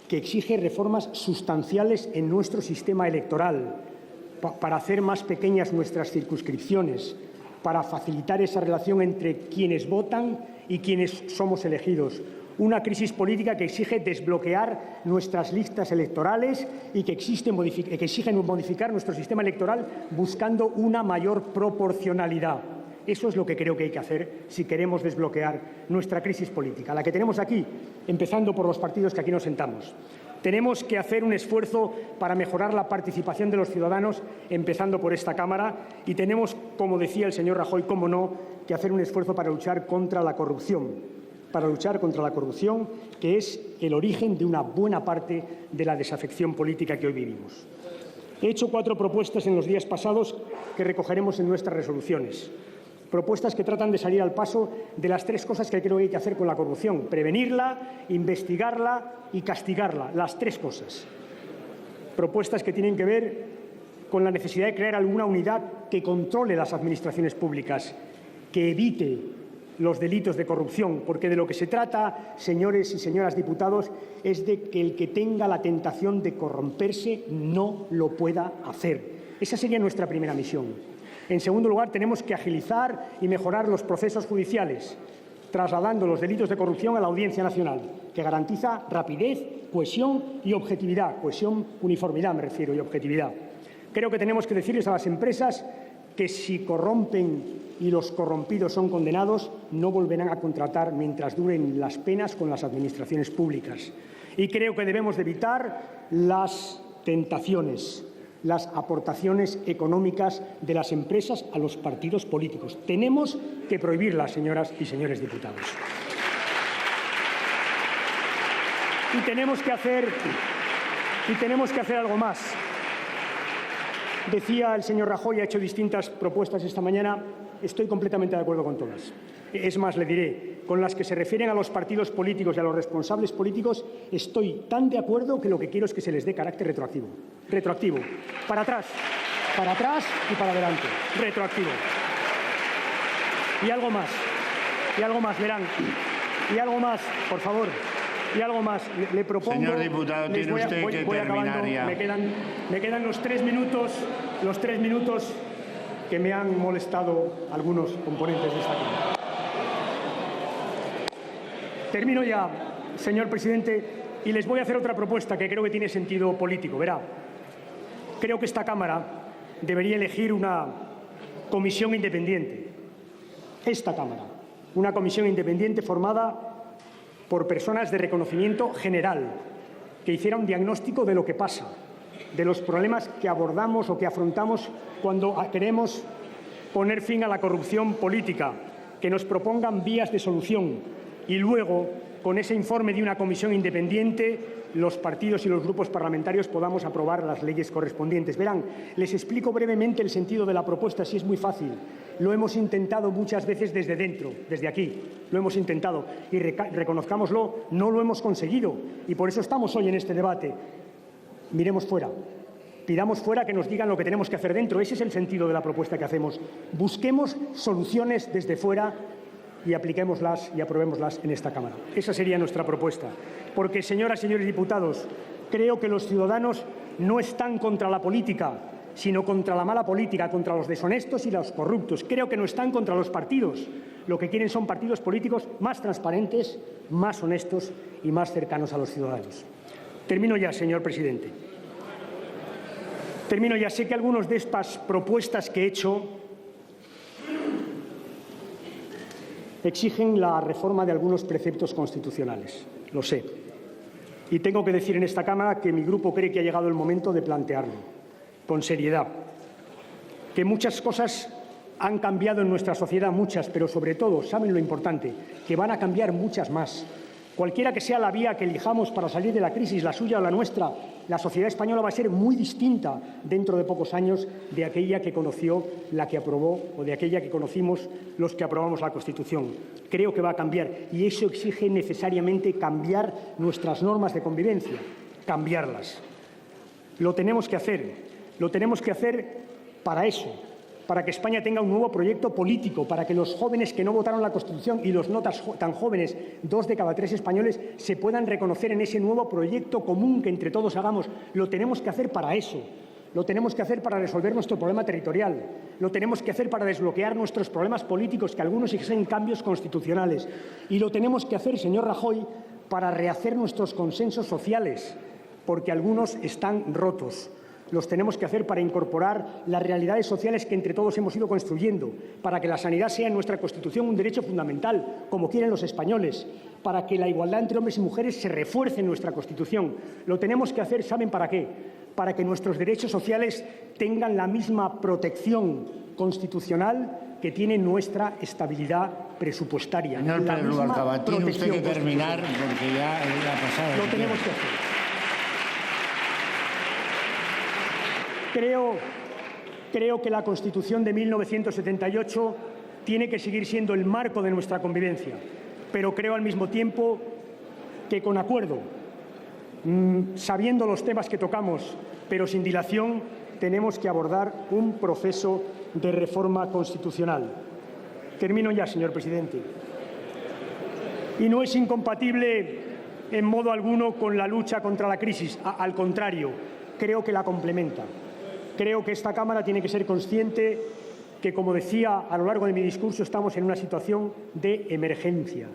que exige reformas sustanciales en nuestro sistema electoral para hacer más pequeñas nuestras circunscripciones, para facilitar esa relación entre quienes votan y quienes somos elegidos. Una crisis política que exige desbloquear nuestras listas electorales y que exige modificar nuestro sistema electoral buscando una mayor proporcionalidad. Eso es lo que creo que hay que hacer si queremos desbloquear nuestra crisis política, la que tenemos aquí, empezando por los partidos que aquí nos sentamos. Tenemos que hacer un esfuerzo para mejorar la participación de los ciudadanos, empezando por esta Cámara, y tenemos, como decía el señor Rajoy, cómo no, que hacer un esfuerzo para luchar contra la corrupción, que es el origen de una buena parte de la desafección política que hoy vivimos. He hecho 4 propuestas en los días pasados que recogeremos en nuestras resoluciones. Propuestas que tratan de salir al paso de las 3 cosas que creo que hay que hacer con la corrupción: prevenirla, investigarla y castigarla. Las 3 cosas. Propuestas que tienen que ver con la necesidad de crear alguna unidad que controle las administraciones públicas, que evite los delitos de corrupción, porque de lo que se trata, señores y señoras diputados, es de que el que tenga la tentación de corromperse no lo pueda hacer. Esa sería nuestra primera misión. En segundo lugar, tenemos que agilizar y mejorar los procesos judiciales, trasladando los delitos de corrupción a la Audiencia Nacional, que garantiza rapidez, cohesión y objetividad. Cohesión, uniformidad me refiero, y objetividad. Creo que tenemos que decirles a las empresas que si corrompen y los corrompidos son condenados, no volverán a contratar mientras duren las penas con las administraciones públicas. Y creo que debemos de evitar las tentaciones, las aportaciones económicas de las empresas a los partidos políticos. Tenemos que prohibirlas, señoras y señores diputados. Y tenemos que hacer algo más. Decía el señor Rajoy, ha hecho distintas propuestas esta mañana. Estoy completamente de acuerdo con todas. Es más, le diré, con las que se refieren a los partidos políticos y a los responsables políticos, estoy tan de acuerdo que lo que quiero es que se les dé carácter retroactivo. Retroactivo. Para atrás y para adelante. Retroactivo. Y algo más, verán. Y algo más, por favor. Y algo más, le propongo... Señor diputado, tiene usted que terminar ya. Me quedan los 3 minutos que me han molestado algunos componentes de esta Cámara. Termino ya, señor presidente, y les voy a hacer otra propuesta que creo que tiene sentido político. Verá, creo que esta Cámara debería elegir una comisión independiente. Esta Cámara, una comisión independiente formada por personas de reconocimiento general, que hiciera un diagnóstico de lo que pasa, de los problemas que abordamos o que afrontamos cuando queremos poner fin a la corrupción política, que nos propongan vías de solución y luego, con ese informe de una comisión independiente, los partidos y los grupos parlamentarios podamos aprobar las leyes correspondientes. Verán, les explico brevemente el sentido de la propuesta, si es muy fácil. Lo hemos intentado muchas veces desde dentro, desde aquí, lo hemos intentado y reconozcámoslo, no lo hemos conseguido y por eso estamos hoy en este debate. Miremos fuera, pidamos fuera que nos digan lo que tenemos que hacer dentro. Ese es el sentido de la propuesta que hacemos. Busquemos soluciones desde fuera y apliquémoslas y aprobémoslas en esta Cámara. Esa sería nuestra propuesta. Porque, señoras y señores diputados, creo que los ciudadanos no están contra la política, sino contra la mala política, contra los deshonestos y los corruptos. Creo que no están contra los partidos. Lo que quieren son partidos políticos más transparentes, más honestos y más cercanos a los ciudadanos. Termino ya, señor presidente. Termino ya. Sé que algunas de estas propuestas que he hecho exigen la reforma de algunos preceptos constitucionales. Lo sé. Y tengo que decir en esta Cámara que mi grupo cree que ha llegado el momento de plantearlo con seriedad. Que muchas cosas han cambiado en nuestra sociedad, muchas, pero sobre todo, ¿saben lo importante? Que van a cambiar muchas más. Cualquiera que sea la vía que elijamos para salir de la crisis, la suya o la nuestra, la sociedad española va a ser muy distinta dentro de pocos años de aquella que conoció la que aprobó o de aquella que conocimos los que aprobamos la Constitución. Creo que va a cambiar y eso exige necesariamente cambiar nuestras normas de convivencia, cambiarlas. Lo tenemos que hacer para eso, para que España tenga un nuevo proyecto político, para que los jóvenes que no votaron la Constitución y los no tan jóvenes, 2 de cada 3 españoles, se puedan reconocer en ese nuevo proyecto común que entre todos hagamos. Lo tenemos que hacer para eso. Lo tenemos que hacer para resolver nuestro problema territorial. Lo tenemos que hacer para desbloquear nuestros problemas políticos, que algunos exigen cambios constitucionales. Y lo tenemos que hacer, señor Rajoy, para rehacer nuestros consensos sociales, porque algunos están rotos. Los tenemos que hacer para incorporar las realidades sociales que entre todos hemos ido construyendo, para que la sanidad sea en nuestra Constitución un derecho fundamental, como quieren los españoles, para que la igualdad entre hombres y mujeres se refuerce en nuestra Constitución. Lo tenemos que hacer, ¿saben para qué? Para que nuestros derechos sociales tengan la misma protección constitucional que tiene nuestra estabilidad presupuestaria. Señor Pérez Rubalcaba, tiene usted que terminar porque ya ha pasado. Lo tenemos que hacer. Creo que la Constitución de 1978 tiene que seguir siendo el marco de nuestra convivencia, pero creo al mismo tiempo que con acuerdo, sabiendo los temas que tocamos, pero sin dilación, tenemos que abordar un proceso de reforma constitucional. Termino ya, señor presidente. Y no es incompatible en modo alguno con la lucha contra la crisis. Al contrario, creo que la complementa. Creo que esta Cámara tiene que ser consciente que, como decía a lo largo de mi discurso, estamos en una situación de emergencia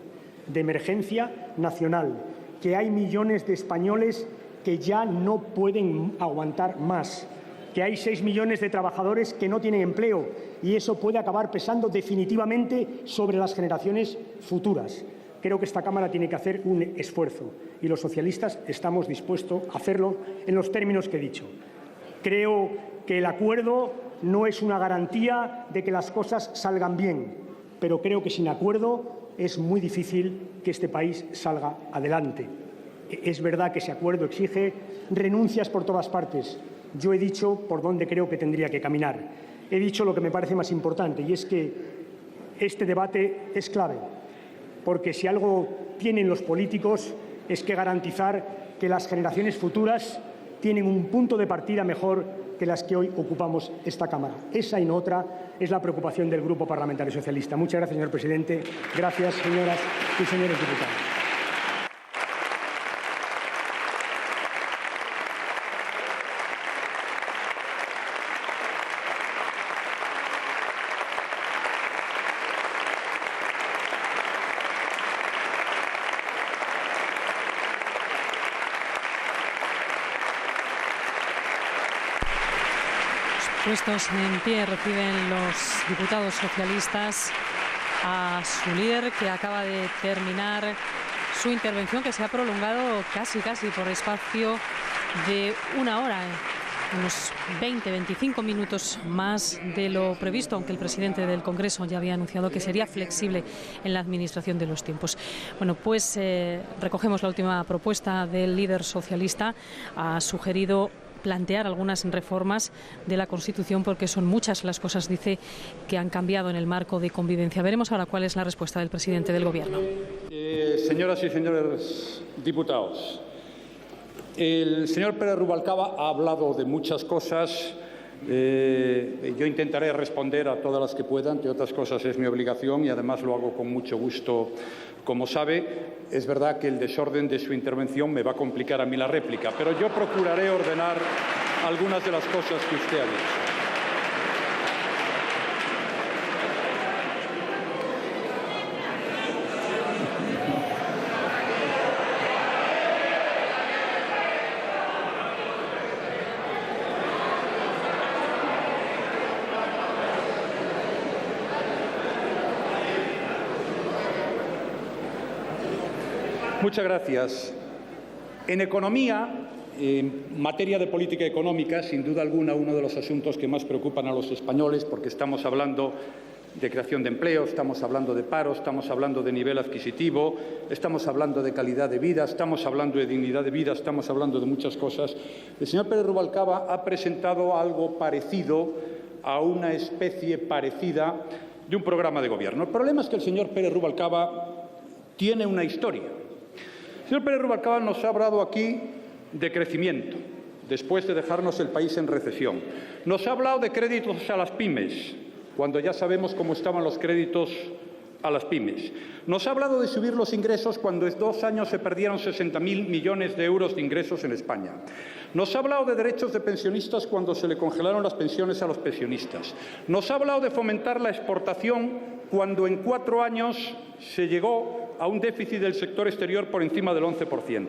nacional, que hay millones de españoles que ya no pueden aguantar más, que hay 6 millones de trabajadores que no tienen empleo y eso puede acabar pesando definitivamente sobre las generaciones futuras. Creo que esta Cámara tiene que hacer un esfuerzo y los socialistas estamos dispuestos a hacerlo en los términos que he dicho. Creo que el acuerdo no es una garantía de que las cosas salgan bien, pero creo que sin acuerdo es muy difícil que este país salga adelante. Es verdad que ese acuerdo exige renuncias por todas partes. Yo he dicho por dónde creo que tendría que caminar. He dicho lo que me parece más importante y es que este debate es clave, porque si algo tienen los políticos es que garantizar que las generaciones futuras tienen un punto de partida mejor que las que hoy ocupamos esta Cámara. Esa y no otra es la preocupación del Grupo Parlamentario Socialista. Muchas gracias, señor presidente. Gracias, señoras y señores diputados. Puestos en pie, reciben los diputados socialistas a su líder, que acaba de terminar su intervención, que se ha prolongado casi por espacio de una hora, unos 20-25 minutos más de lo previsto, aunque el presidente del Congreso ya había anunciado que sería flexible en la administración de los tiempos. Bueno, pues recogemos la última propuesta del líder socialista. Ha sugerido plantear algunas reformas de la Constitución porque son muchas las cosas, dice, que han cambiado en el marco de convivencia. Veremos ahora cuál es la respuesta del presidente del Gobierno. Señoras y señores diputados, el señor Pérez Rubalcaba ha hablado de muchas cosas. Yo intentaré responder a todas las que pueda, entre otras cosas es mi obligación y además lo hago con mucho gusto. Como sabe, es verdad que el desorden de su intervención me va a complicar a mí la réplica, pero yo procuraré ordenar algunas de las cosas que usted ha dicho. Muchas gracias. En economía, en materia de política económica, sin duda alguna, uno de los asuntos que más preocupan a los españoles, porque estamos hablando de creación de empleo, estamos hablando de paro, estamos hablando de nivel adquisitivo, estamos hablando de calidad de vida, estamos hablando de dignidad de vida, estamos hablando de muchas cosas. El señor Pérez Rubalcaba ha presentado algo parecido a una especie parecida de un programa de gobierno. El problema es que el señor Pérez Rubalcaba tiene una historia. El señor Pérez Rubalcaba nos ha hablado aquí de crecimiento, después de dejarnos el país en recesión. Nos ha hablado de créditos a las pymes, cuando ya sabemos cómo estaban los créditos a las pymes. Nos ha hablado de subir los ingresos cuando en 2 años se perdieron 60.000 millones de euros de ingresos en España. Nos ha hablado de derechos de pensionistas cuando se le congelaron las pensiones a los pensionistas. Nos ha hablado de fomentar la exportación cuando en 4 años se llegó a un déficit del sector exterior por encima del 11%.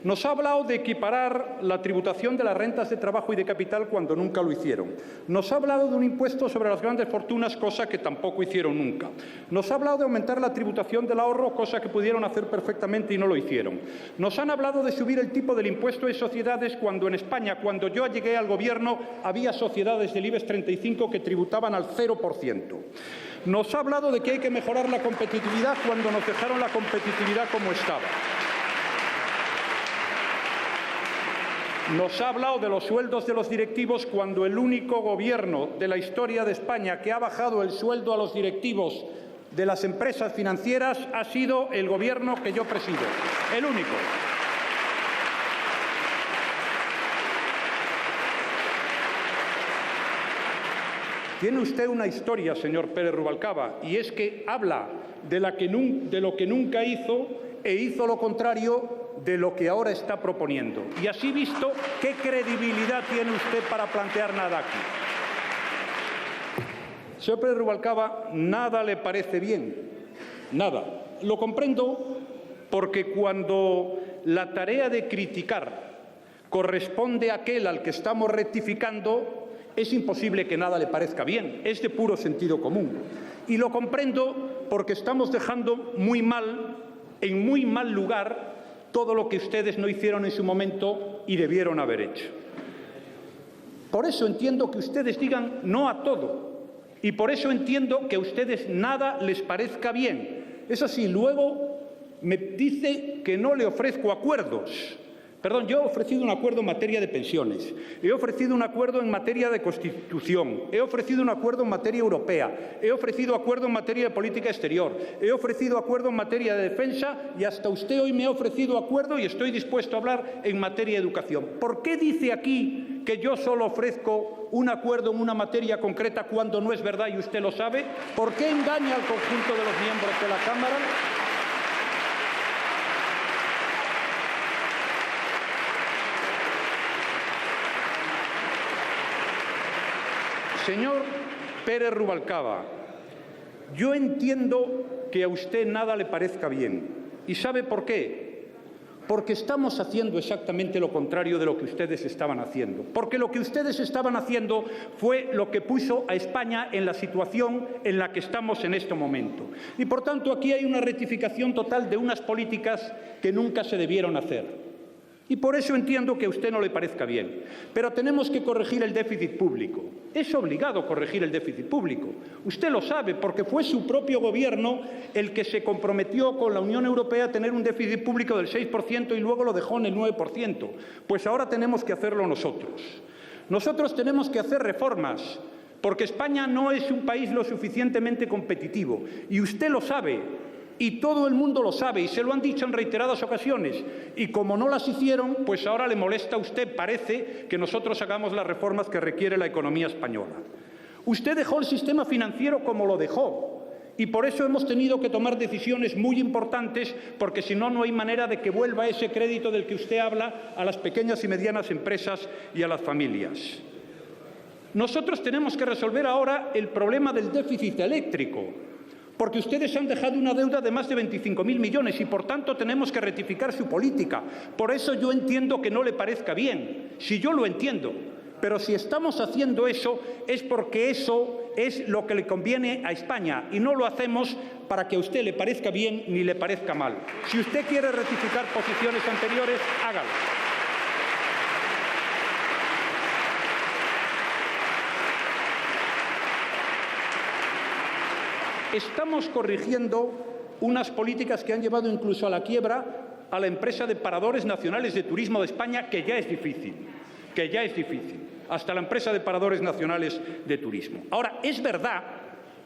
Nos ha hablado de equiparar la tributación de las rentas de trabajo y de capital cuando nunca lo hicieron. Nos ha hablado de un impuesto sobre las grandes fortunas, cosa que tampoco hicieron nunca. Nos ha hablado de aumentar la tributación del ahorro, cosa que pudieron hacer perfectamente y no lo hicieron. Nos han hablado de subir el tipo del impuesto de sociedades cuando en España, cuando yo llegué al Gobierno, había sociedades del IBEX 35 que tributaban al 0%. Nos ha hablado de que hay que mejorar la competitividad cuando nos dejaron la competitividad como estaba. Nos ha hablado de los sueldos de los directivos cuando el único gobierno de la historia de España que ha bajado el sueldo a los directivos de las empresas financieras ha sido el Gobierno que yo presido. El único. Tiene usted una historia, señor Pérez Rubalcaba, y es que habla de lo que nunca hizo e hizo lo contrario de lo que ahora está proponiendo. Y así visto, ¿qué credibilidad tiene usted para plantear nada aquí? Señor Pérez Rubalcaba, nada le parece bien, nada. Lo comprendo porque cuando la tarea de criticar corresponde a aquel al que estamos rectificando, es imposible que nada le parezca bien, es de puro sentido común. Y lo comprendo porque estamos dejando en muy mal lugar todo lo que ustedes no hicieron en su momento y debieron haber hecho. Por eso entiendo que ustedes digan no a todo y por eso entiendo que a ustedes nada les parezca bien. Es así, luego me dice que no le ofrezco acuerdos. Perdón, yo he ofrecido un acuerdo en materia de pensiones, he ofrecido un acuerdo en materia de Constitución, he ofrecido un acuerdo en materia europea, he ofrecido acuerdo en materia de política exterior, he ofrecido acuerdo en materia de defensa y hasta usted hoy me ha ofrecido acuerdo y estoy dispuesto a hablar en materia de educación. ¿Por qué dice aquí que yo solo ofrezco un acuerdo en una materia concreta cuando no es verdad y usted lo sabe? ¿Por qué engaña al conjunto de los miembros de la Cámara? Señor Pérez Rubalcaba, yo entiendo que a usted nada le parezca bien. ¿Y sabe por qué? Porque estamos haciendo exactamente lo contrario de lo que ustedes estaban haciendo. Porque lo que ustedes estaban haciendo fue lo que puso a España en la situación en la que estamos en este momento. Y, por tanto, aquí hay una rectificación total de unas políticas que nunca se debieron hacer. Y por eso entiendo que a usted no le parezca bien. Pero tenemos que corregir el déficit público. Es obligado corregir el déficit público. Usted lo sabe, porque fue su propio Gobierno el que se comprometió con la Unión Europea a tener un déficit público del 6% y luego lo dejó en el 9%. Pues ahora tenemos que hacerlo nosotros. Nosotros tenemos que hacer reformas, porque España no es un país lo suficientemente competitivo. Y usted lo sabe. Y todo el mundo lo sabe, y se lo han dicho en reiteradas ocasiones. Y como no las hicieron, pues ahora le molesta a usted, parece, que nosotros hagamos las reformas que requiere la economía española. Usted dejó el sistema financiero como lo dejó. Y por eso hemos tenido que tomar decisiones muy importantes, porque si no, no hay manera de que vuelva ese crédito del que usted habla a las pequeñas y medianas empresas y a las familias. Nosotros tenemos que resolver ahora el problema del déficit eléctrico, porque ustedes han dejado una deuda de más de 25.000 millones y, por tanto, tenemos que rectificar su política. Por eso yo entiendo que no le parezca bien. Si yo lo entiendo. Pero si estamos haciendo eso, es porque eso es lo que le conviene a España. Y no lo hacemos para que a usted le parezca bien ni le parezca mal. Si usted quiere rectificar posiciones anteriores, hágalo. Estamos corrigiendo unas políticas que han llevado incluso a la quiebra a la empresa de Paradores Nacionales de Turismo de España, que ya es difícil, hasta la empresa de Paradores Nacionales de Turismo. Ahora, es verdad,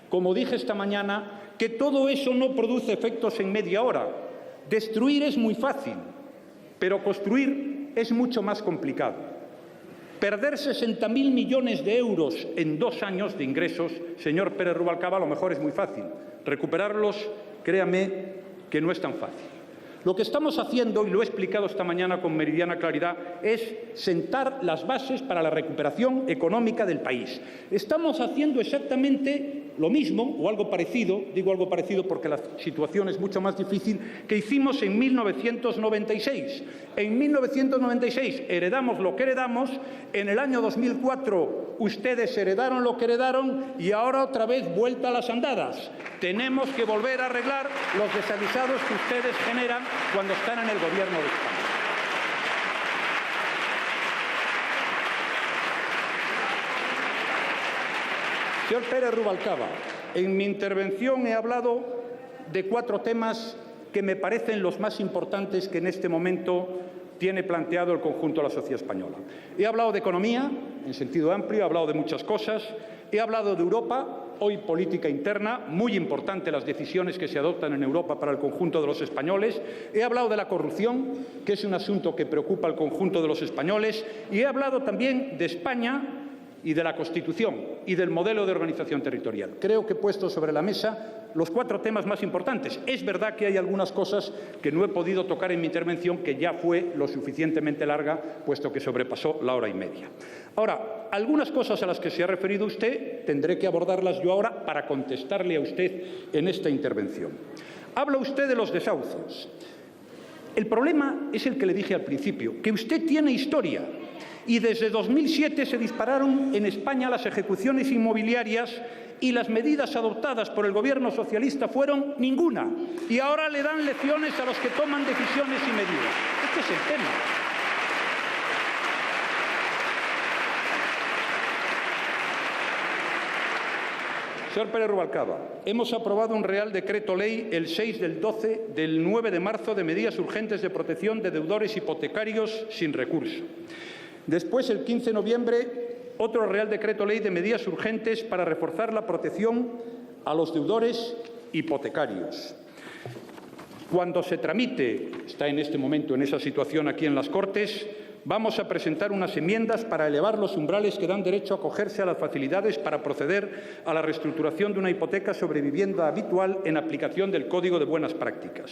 como dije esta mañana, que todo eso no produce efectos en media hora. Destruir es muy fácil, pero construir es mucho más complicado. Perder 60.000 millones de euros en 2 años de ingresos, señor Pérez Rubalcaba, a lo mejor es muy fácil. Recuperarlos, créame, que no es tan fácil. Lo que estamos haciendo, y lo he explicado esta mañana con meridiana claridad, es sentar las bases para la recuperación económica del país. Estamos haciendo exactamente lo mismo, o algo parecido, digo algo parecido porque la situación es mucho más difícil, que hicimos en 1996. En 1996 heredamos lo que heredamos, en el año 2004 ustedes heredaron lo que heredaron y ahora otra vez vuelta a las andadas. Tenemos que volver a arreglar los desaguisados que ustedes generan cuando están en el Gobierno de España. Señor Pérez Rubalcaba, en mi intervención he hablado de 4 temas que me parecen los más importantes que en este momento tiene planteado el conjunto de la sociedad española. He hablado de economía, en sentido amplio, he hablado de muchas cosas, he hablado de Europa, hoy política interna, muy importante las decisiones que se adoptan en Europa para el conjunto de los españoles, he hablado de la corrupción, que es un asunto que preocupa al conjunto de los españoles, y he hablado también de España y de la Constitución y del modelo de organización territorial. Creo que he puesto sobre la mesa los 4 temas más importantes. Es verdad que hay algunas cosas que no he podido tocar en mi intervención, que ya fue lo suficientemente larga, puesto que sobrepasó la hora y media. Ahora, algunas cosas a las que se ha referido usted tendré que abordarlas yo ahora para contestarle a usted en esta intervención. Habla usted de los desahucios. El problema es el que le dije al principio, que usted tiene historia. Y desde 2007 se dispararon en España las ejecuciones inmobiliarias y las medidas adoptadas por el Gobierno socialista fueron ninguna. Y ahora le dan lecciones a los que toman decisiones y medidas. Este es el tema. Señor Pérez Rubalcaba, hemos aprobado un Real Decreto Ley el 6 del 9 de marzo de medidas urgentes de protección de deudores hipotecarios sin recurso. Después, el 15 de noviembre, otro Real Decreto Ley de medidas urgentes para reforzar la protección a los deudores hipotecarios. Cuando se tramite, está en este momento en esa situación aquí en las Cortes, vamos a presentar unas enmiendas para elevar los umbrales que dan derecho a acogerse a las facilidades para proceder a la reestructuración de una hipoteca sobre vivienda habitual en aplicación del Código de Buenas Prácticas.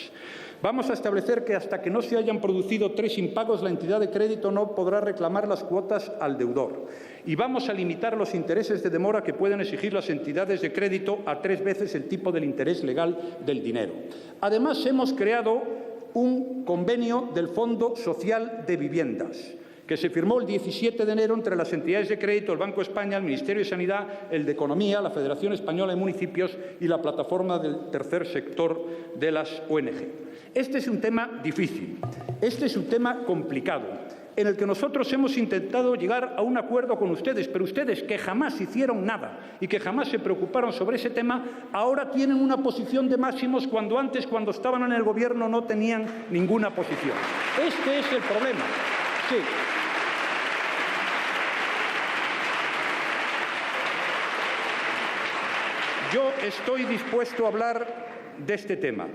Vamos a establecer que hasta que no se hayan producido 3 impagos, la entidad de crédito no podrá reclamar las cuotas al deudor. Y vamos a limitar los intereses de demora que pueden exigir las entidades de crédito a 3 veces el tipo del interés legal del dinero. Además, hemos creado un convenio del Fondo Social de Viviendas, que se firmó el 17 de enero entre las entidades de crédito, el Banco de España, el Ministerio de Sanidad, el de Economía, la Federación Española de Municipios y la Plataforma del Tercer Sector de las ONG. Este es un tema difícil, este es un tema complicado, en el que nosotros hemos intentado llegar a un acuerdo con ustedes, pero ustedes, que jamás hicieron nada y que jamás se preocuparon sobre ese tema, ahora tienen una posición de máximos cuando antes, cuando estaban en el Gobierno, no tenían ninguna posición. Este es el problema. Sí. Yo estoy dispuesto a hablar de este tema,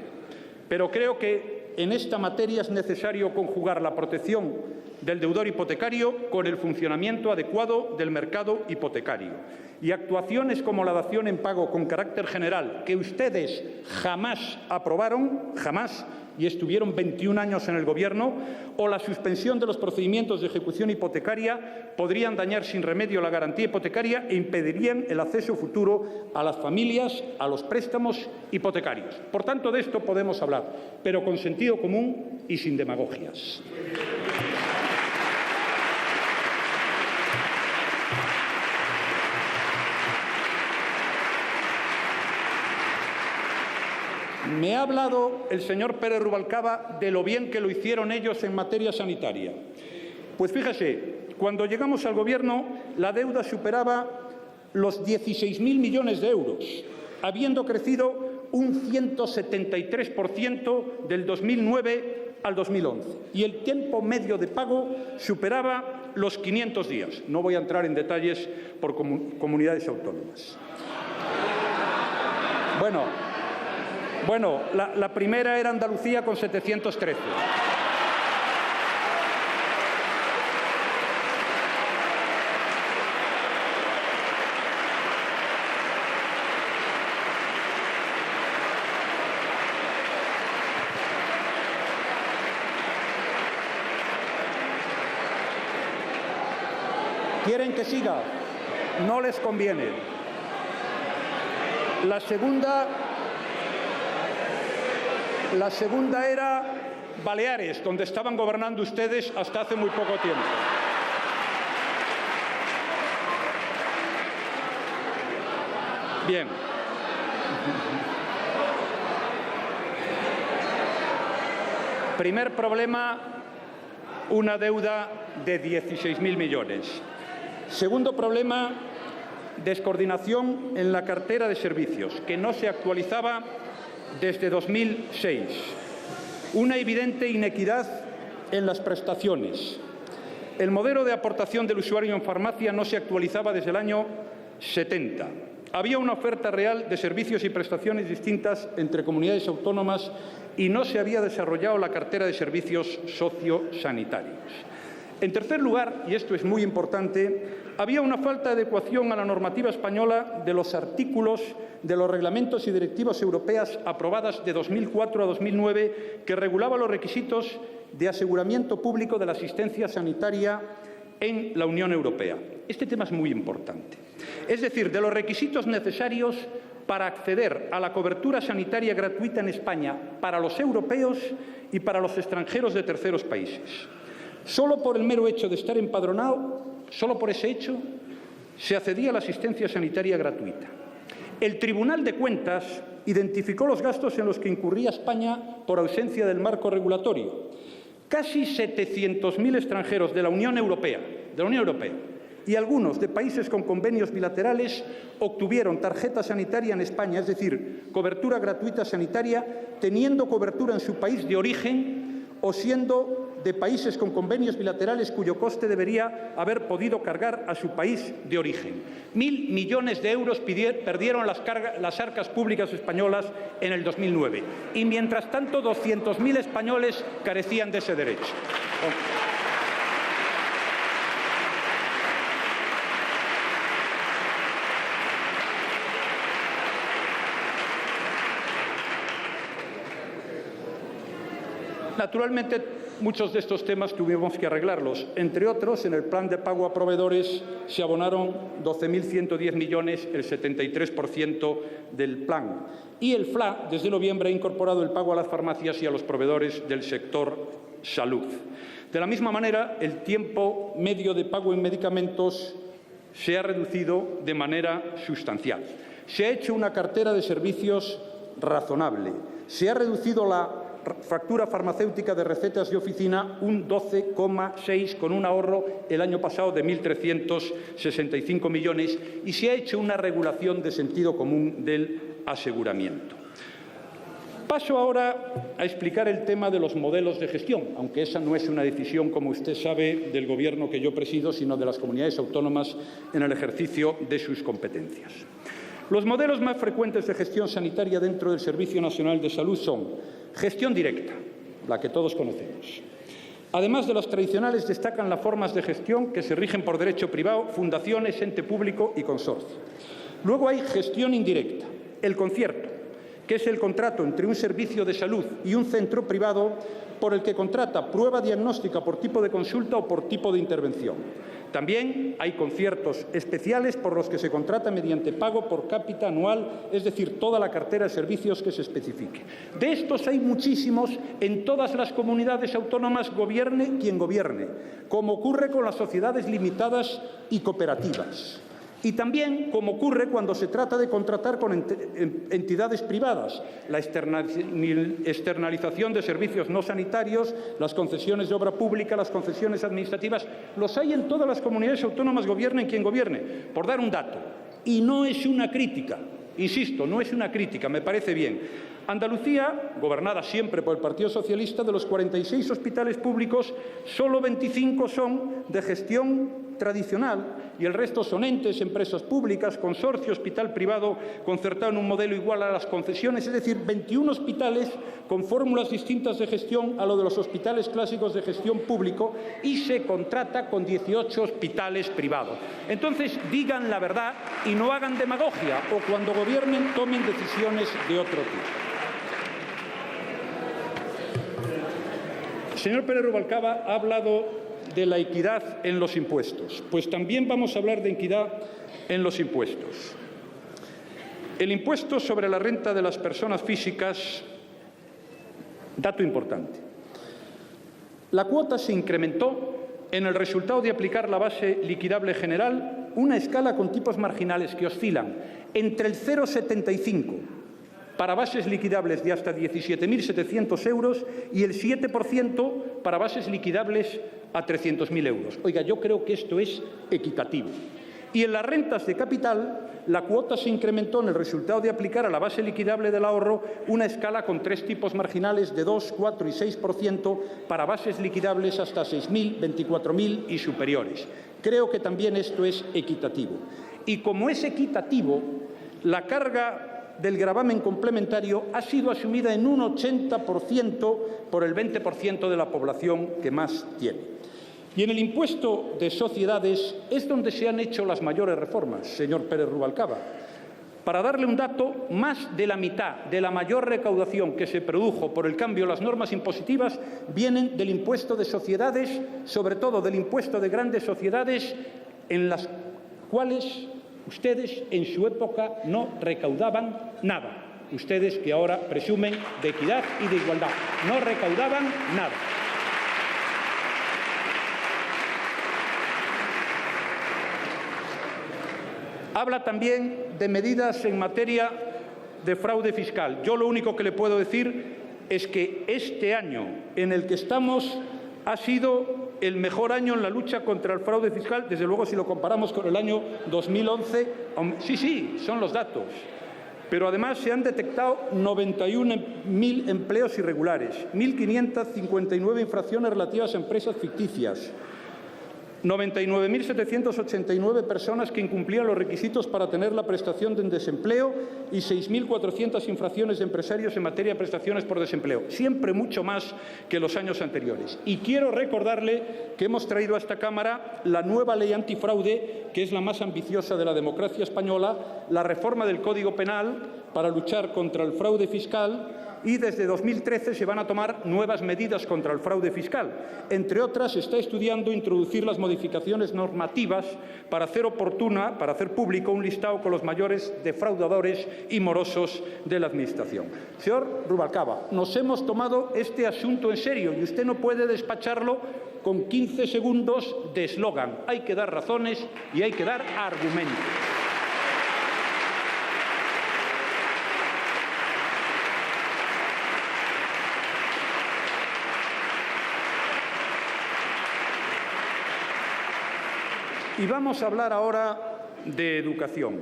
pero creo que en esta materia es necesario conjugar la protección del deudor hipotecario con el funcionamiento adecuado del mercado hipotecario. Y actuaciones como la dación en pago con carácter general, que ustedes jamás aprobaron, jamás, y estuvieron 21 años en el Gobierno, o la suspensión de los procedimientos de ejecución hipotecaria, podrían dañar sin remedio la garantía hipotecaria e impedirían el acceso futuro a las familias a los préstamos hipotecarios. Por tanto, de esto podemos hablar, pero con sentido común y sin demagogias. Me ha hablado el señor Pérez Rubalcaba de lo bien que lo hicieron ellos en materia sanitaria. Pues fíjese, cuando llegamos al Gobierno, la deuda superaba los 16.000 millones de euros, habiendo crecido un 173% del 2009 al 2011. Y el tiempo medio de pago superaba los 500 días. No voy a entrar en detalles por comunidades autónomas. Bueno, la primera era Andalucía con 713. ¿Quieren que siga? No les conviene. La segunda era Baleares, donde estaban gobernando ustedes hasta hace muy poco tiempo. Bien. Primer problema, una deuda de 16.000 millones. Segundo problema, descoordinación en la cartera de servicios, que no se actualizaba desde 2006. Una evidente inequidad en las prestaciones. El modelo de aportación del usuario en farmacia no se actualizaba desde el año 70. Había una oferta real de servicios y prestaciones distintas entre comunidades autónomas y no se había desarrollado la cartera de servicios sociosanitarios. En tercer lugar, y esto es muy importante, había una falta de adecuación a la normativa española de los artículos de los reglamentos y directivas europeas aprobadas de 2004 a 2009 que regulaban los requisitos de aseguramiento público de la asistencia sanitaria en la Unión Europea. Este tema es muy importante. Es decir, de los requisitos necesarios para acceder a la cobertura sanitaria gratuita en España para los europeos y para los extranjeros de terceros países. Solo por el mero hecho de estar empadronado, solo por ese hecho, se accedía a la asistencia sanitaria gratuita. El Tribunal de Cuentas identificó los gastos en los que incurría España por ausencia del marco regulatorio. Casi 700.000 extranjeros de la Unión Europea, y algunos de países con convenios bilaterales obtuvieron tarjeta sanitaria en España, es decir, cobertura gratuita sanitaria, teniendo cobertura en su país de origen o siendo de países con convenios bilaterales cuyo coste debería haber podido cargar a su país de origen. 1.000 millones de euros perdieron las arcas públicas españolas en el 2009 y, mientras tanto, 200.000 españoles carecían de ese derecho. Naturalmente, muchos de estos temas tuvimos que arreglarlos. Entre otros, en el plan de pago a proveedores se abonaron 12.110 millones, el 73% del plan. Y el FLA, desde noviembre, ha incorporado el pago a las farmacias y a los proveedores del sector salud. De la misma manera, el tiempo medio de pago en medicamentos se ha reducido de manera sustancial. Se ha hecho una cartera de servicios razonable. Se ha reducido la factura farmacéutica de recetas de oficina un 12,6, con un ahorro el año pasado de 1.365 millones, y se ha hecho una regulación de sentido común del aseguramiento. Paso ahora a explicar el tema de los modelos de gestión, aunque esa no es una decisión, como usted sabe, del Gobierno que yo presido, sino de las comunidades autónomas en el ejercicio de sus competencias. Los modelos más frecuentes de gestión sanitaria dentro del Servicio Nacional de Salud son gestión directa, la que todos conocemos. Además de las tradicionales, destacan las formas de gestión que se rigen por derecho privado, fundaciones, ente público y consorcio. Luego hay gestión indirecta, el concierto, que es el contrato entre un servicio de salud y un centro privado por el que contrata prueba diagnóstica por tipo de consulta o por tipo de intervención. También hay conciertos especiales por los que se contrata mediante pago por cápita anual, es decir, toda la cartera de servicios que se especifique. De estos hay muchísimos en todas las comunidades autónomas, gobierne quien gobierne, como ocurre con las sociedades limitadas y cooperativas. Y también, como ocurre cuando se trata de contratar con entidades privadas, la externalización de servicios no sanitarios, las concesiones de obra pública, las concesiones administrativas, los hay en todas las comunidades autónomas, gobierne quien gobierne. Por dar un dato, y no es una crítica, insisto, no es una crítica, me parece bien. Andalucía, gobernada siempre por el Partido Socialista, de los 46 hospitales públicos, solo 25 son de gestión tradicional y el resto son entes, empresas públicas, consorcio, hospital privado concertado en un modelo igual a las concesiones, es decir, 21 hospitales con fórmulas distintas de gestión a lo de los hospitales clásicos de gestión público, y se contrata con 18 hospitales privados. Entonces, digan la verdad y no hagan demagogia, o cuando gobiernen tomen decisiones de otro tipo. El señor Pérez Rubalcaba ha hablado de la equidad en los impuestos. Pues también vamos a hablar de equidad en los impuestos. El impuesto sobre la renta de las personas físicas, dato importante. La cuota se incrementó en el resultado de aplicar la base liquidable general, una escala con tipos marginales que oscilan entre el 0,75 para bases liquidables de hasta 17.700 euros y el 7% para bases liquidables a 300.000 euros. Oiga, yo creo que esto es equitativo. Y en las rentas de capital, la cuota se incrementó en el resultado de aplicar a la base liquidable del ahorro una escala con 3 tipos marginales de 2, 4 y 6% para bases liquidables hasta 6.000, 24.000 y superiores. Creo que también esto es equitativo. Y como es equitativo, la carga del gravamen complementario ha sido asumida en un 80% por el 20% de la población que más tiene. Y en el impuesto de sociedades es donde se han hecho las mayores reformas, señor Pérez Rubalcaba. Para darle un dato, más de la mitad de la mayor recaudación que se produjo por el cambio de las normas impositivas vienen del impuesto de sociedades, sobre todo del impuesto de grandes sociedades, en las cuales ustedes en su época no recaudaban nada. Ustedes que ahora presumen de equidad y de igualdad, no recaudaban nada. Habla también de medidas en materia de fraude fiscal. Yo lo único que le puedo decir es que este año en el que estamos ha sido el mejor año en la lucha contra el fraude fiscal, desde luego si lo comparamos con el año 2011. Sí, son los datos. Pero además se han detectado 91.000 empleos irregulares, 1.559 infracciones relativas a empresas ficticias, 99.789 personas que incumplían los requisitos para tener la prestación de desempleo y 6.400 infracciones de empresarios en materia de prestaciones por desempleo, siempre mucho más que los años anteriores. Y quiero recordarle que hemos traído a esta Cámara la nueva ley antifraude, que es la más ambiciosa de la democracia española, la reforma del Código Penal, para luchar contra el fraude fiscal y desde 2013 se van a tomar nuevas medidas contra el fraude fiscal. Entre otras, se está estudiando introducir las modificaciones normativas para hacer público un listado con los mayores defraudadores y morosos de la Administración. Señor Rubalcaba, nos hemos tomado este asunto en serio y usted no puede despacharlo con 15 segundos de eslogan. Hay que dar razones y hay que dar argumentos. Y vamos a hablar ahora de educación.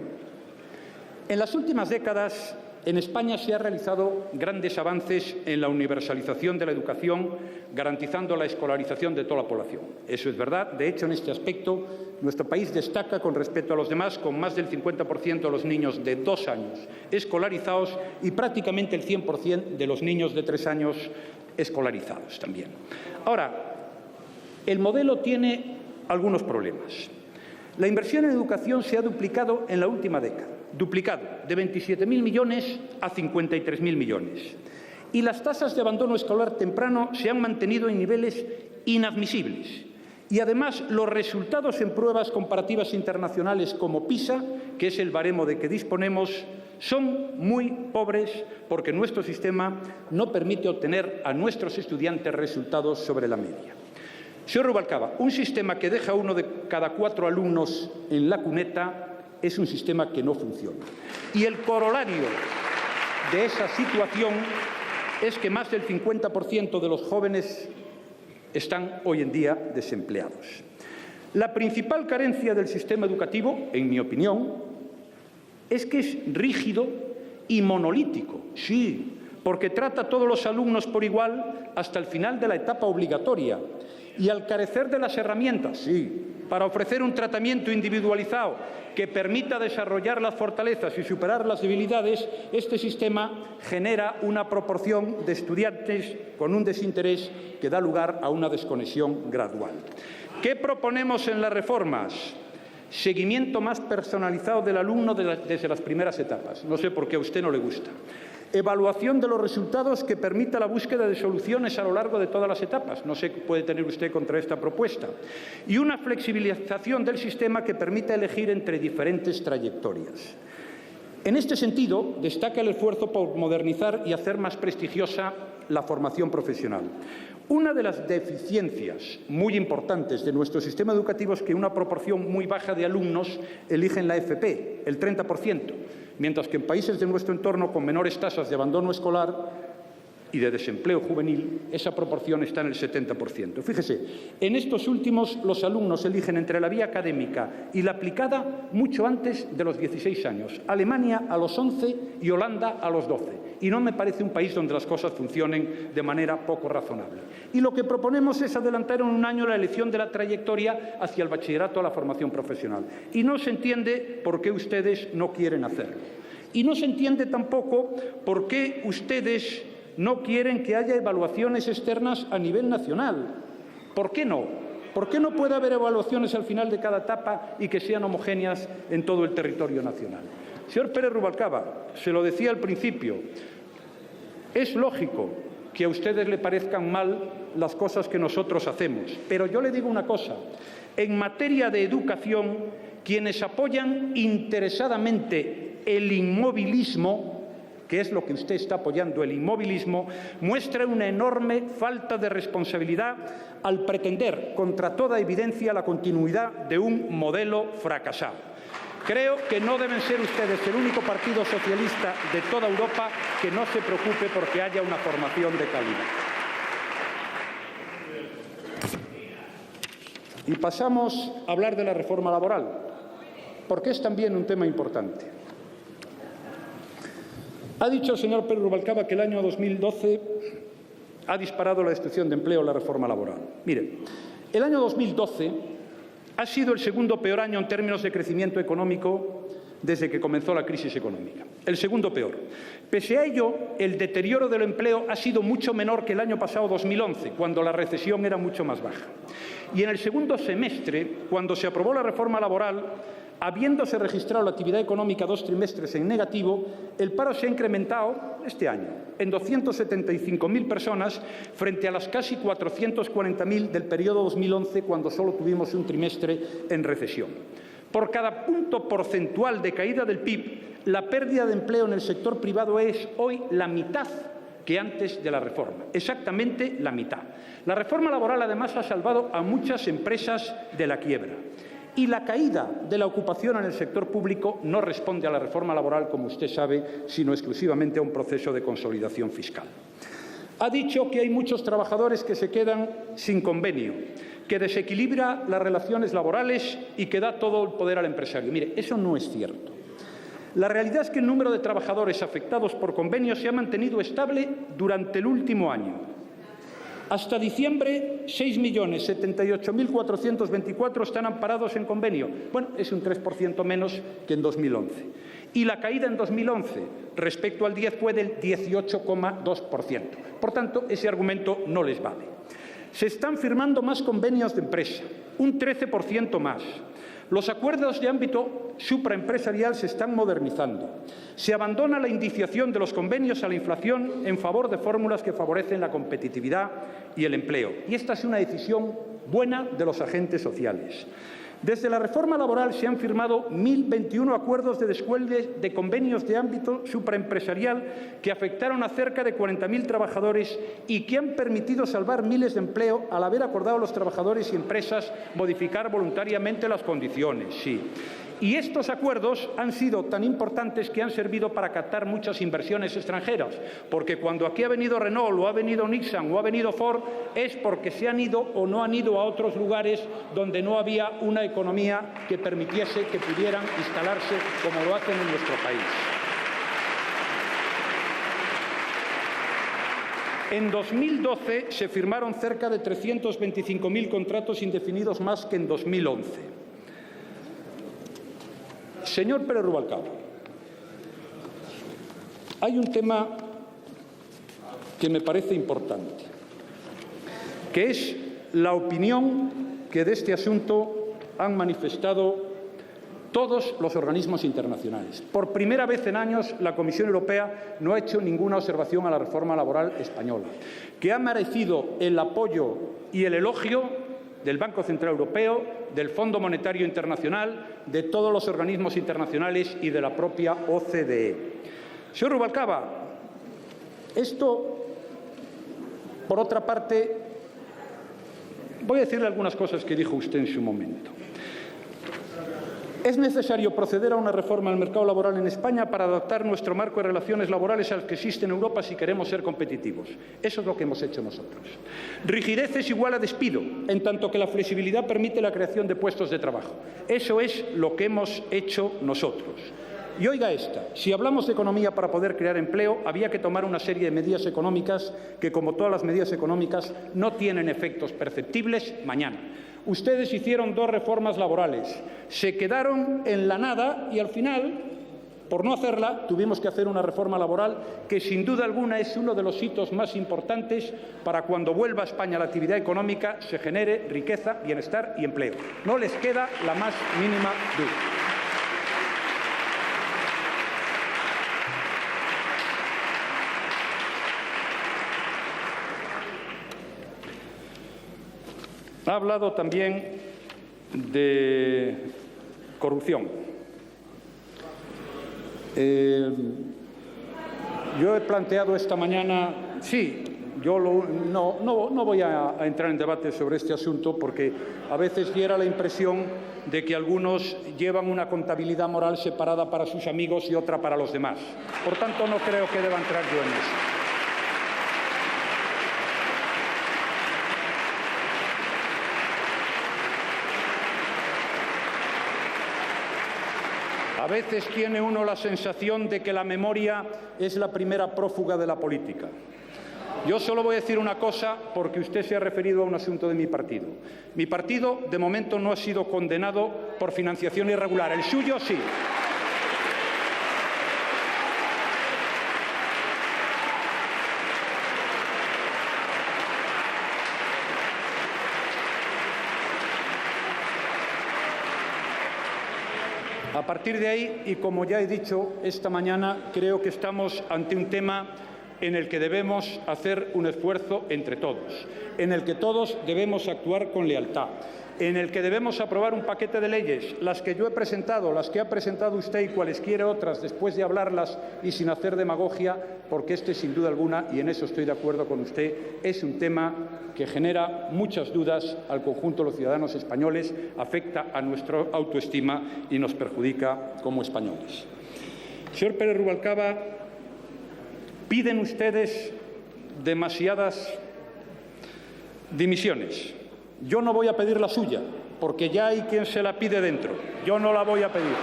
En las últimas décadas, en España se han realizado grandes avances en la universalización de la educación, garantizando la escolarización de toda la población. Eso es verdad. De hecho, en este aspecto, nuestro país destaca con respecto a los demás, con más del 50% de los niños de 2 años escolarizados y prácticamente el 100% de los niños de 3 años escolarizados también. Ahora, el modelo tiene algunos problemas. La inversión en educación se ha duplicado en la última década, duplicado de 27.000 millones a 53.000 millones. Y las tasas de abandono escolar temprano se han mantenido en niveles inadmisibles. Y además los resultados en pruebas comparativas internacionales como PISA, que es el baremo de que disponemos, son muy pobres porque nuestro sistema no permite obtener a nuestros estudiantes resultados sobre la media. Señor Rubalcaba, un sistema que deja a 1 de cada 4 alumnos en la cuneta es un sistema que no funciona. Y el corolario de esa situación es que más del 50% de los jóvenes están hoy en día desempleados. La principal carencia del sistema educativo, en mi opinión, es que es rígido y monolítico. Sí, porque trata a todos los alumnos por igual hasta el final de la etapa obligatoria. Y al carecer de las herramientas, sí, para ofrecer un tratamiento individualizado que permita desarrollar las fortalezas y superar las debilidades, este sistema genera una proporción de estudiantes con un desinterés que da lugar a una desconexión gradual. ¿Qué proponemos en las reformas? Seguimiento más personalizado del alumno desde las primeras etapas. No sé por qué a usted no le gusta. Evaluación de los resultados que permita la búsqueda de soluciones a lo largo de todas las etapas. No sé qué puede tener usted contra esta propuesta. Y una flexibilización del sistema que permita elegir entre diferentes trayectorias. En este sentido, destaca el esfuerzo por modernizar y hacer más prestigiosa la formación profesional. Una de las deficiencias muy importantes de nuestro sistema educativo es que una proporción muy baja de alumnos eligen la FP, el 30%, mientras que en países de nuestro entorno con menores tasas de abandono escolar y de desempleo juvenil, esa proporción está en el 70%. Fíjese, en estos últimos los alumnos eligen entre la vía académica y la aplicada mucho antes de los 16 años. Alemania a los 11 y Holanda a los 12. Y no me parece un país donde las cosas funcionen de manera poco razonable. Y lo que proponemos es adelantar en 1 año la elección de la trayectoria hacia el bachillerato a la formación profesional. Y no se entiende por qué ustedes no quieren hacerlo. Y no se entiende tampoco por qué ustedes no quieren que haya evaluaciones externas a nivel nacional. ¿Por qué no? ¿Por qué no puede haber evaluaciones al final de cada etapa y que sean homogéneas en todo el territorio nacional? Señor Pérez Rubalcaba, se lo decía al principio, es lógico que a ustedes le parezcan mal las cosas que nosotros hacemos, pero yo le digo una cosa, en materia de educación, quienes apoyan interesadamente el inmovilismo, que es lo que usted está apoyando, el inmovilismo, muestra una enorme falta de responsabilidad al pretender, contra toda evidencia, la continuidad de un modelo fracasado. Creo que no deben ser ustedes el único partido socialista de toda Europa que no se preocupe porque haya una formación de calidad. Y pasamos a hablar de la reforma laboral, porque es también un tema importante. Ha dicho el señor Pérez Rubalcaba que el año 2012 ha disparado la destrucción de empleo la reforma laboral. Mire, el año 2012 ha sido el segundo peor año en términos de crecimiento económico desde que comenzó la crisis económica. El segundo peor. Pese a ello, el deterioro del empleo ha sido mucho menor que el año pasado 2011, cuando la recesión era mucho más baja. Y en el segundo semestre, cuando se aprobó la reforma laboral, Habiéndose registrado la actividad económica 2 trimestres en negativo, el paro se ha incrementado este año en 275.000 personas frente a las casi 440.000 del periodo 2011, cuando solo tuvimos un trimestre en recesión. Por cada punto porcentual de caída del PIB, la pérdida de empleo en el sector privado es hoy la mitad que antes de la reforma, exactamente la mitad. La reforma laboral, además, ha salvado a muchas empresas de la quiebra. Y la caída de la ocupación en el sector público no responde a la reforma laboral, como usted sabe, sino exclusivamente a un proceso de consolidación fiscal. Ha dicho que hay muchos trabajadores que se quedan sin convenio, que desequilibra las relaciones laborales y que da todo el poder al empresario. Mire, eso no es cierto. La realidad es que el número de trabajadores afectados por convenios se ha mantenido estable durante el último año. Hasta diciembre, 6.078.424 están amparados en convenio. Bueno, es un 3% menos que en 2011. Y la caída en 2011 respecto al 10 fue del 18,2%. Por tanto, ese argumento no les vale. Se están firmando más convenios de empresa, un 13% más. Los acuerdos de ámbito supraempresarial se están modernizando. Se abandona la indiciación de los convenios a la inflación en favor de fórmulas que favorecen la competitividad y el empleo. Y esta es una decisión buena de los agentes sociales. Desde la reforma laboral se han firmado 1.021 acuerdos de descuelgue de convenios de ámbito supraempresarial que afectaron a cerca de 40.000 trabajadores y que han permitido salvar miles de empleo al haber acordado los trabajadores y empresas modificar voluntariamente las condiciones. Sí. Y estos acuerdos han sido tan importantes que han servido para captar muchas inversiones extranjeras, porque cuando aquí ha venido Renault o ha venido Nissan o ha venido Ford es porque se han ido o no han ido a otros lugares donde no había una economía que permitiese que pudieran instalarse como lo hacen en nuestro país. En 2012 se firmaron cerca de 325.000 contratos indefinidos más que en 2011. Señor Pérez Rubalcaba, hay un tema que me parece importante, que es la opinión que de este asunto han manifestado todos los organismos internacionales. Por primera vez en años, la Comisión Europea no ha hecho ninguna observación a la reforma laboral española, que ha merecido el apoyo y el elogio del Banco Central Europeo, del Fondo Monetario Internacional, de todos los organismos internacionales y de la propia OCDE. Señor Rubalcaba, esto, por otra parte, voy a decirle algunas cosas que dijo usted en su momento. Es necesario proceder a una reforma del mercado laboral en España para adaptar nuestro marco de relaciones laborales al que existe en Europa si queremos ser competitivos. Eso es lo que hemos hecho nosotros. Rigidez es igual a despido, en tanto que la flexibilidad permite la creación de puestos de trabajo. Eso es lo que hemos hecho nosotros. Y oiga esta, si hablamos de economía para poder crear empleo, había que tomar una serie de medidas económicas que, como todas las medidas económicas, no tienen efectos perceptibles mañana. Ustedes hicieron 2 reformas laborales, se quedaron en la nada y al final, por no hacerla, tuvimos que hacer una reforma laboral que sin duda alguna es uno de los hitos más importantes para cuando vuelva a España la actividad económica se genere riqueza, bienestar y empleo. No les queda la más mínima duda. Ha hablado también de corrupción. Yo he planteado esta mañana, no voy a entrar en debate sobre este asunto porque a veces diera la impresión de que algunos llevan una contabilidad moral separada para sus amigos y otra para los demás. Por tanto, no creo que deba entrar yo en eso. A veces tiene uno la sensación de que la memoria es la primera prófuga de la política. Yo solo voy a decir una cosa porque usted se ha referido a un asunto de mi partido. Mi partido, de momento, no ha sido condenado por financiación irregular. El suyo, sí. A partir de ahí, y como ya he dicho esta mañana, creo que estamos ante un tema en el que debemos hacer un esfuerzo entre todos, en el que todos debemos actuar con lealtad, en el que debemos aprobar un paquete de leyes, las que yo he presentado, las que ha presentado usted y cualesquiera otras, después de hablarlas y sin hacer demagogia, porque este, sin duda alguna, y en eso estoy de acuerdo con usted, es un tema que genera muchas dudas al conjunto de los ciudadanos españoles, afecta a nuestra autoestima y nos perjudica como españoles. Señor Pérez Rubalcaba, piden ustedes demasiadas dimisiones. Yo no voy a pedir la suya, porque ya hay quien se la pide dentro. Yo no la voy a pedir.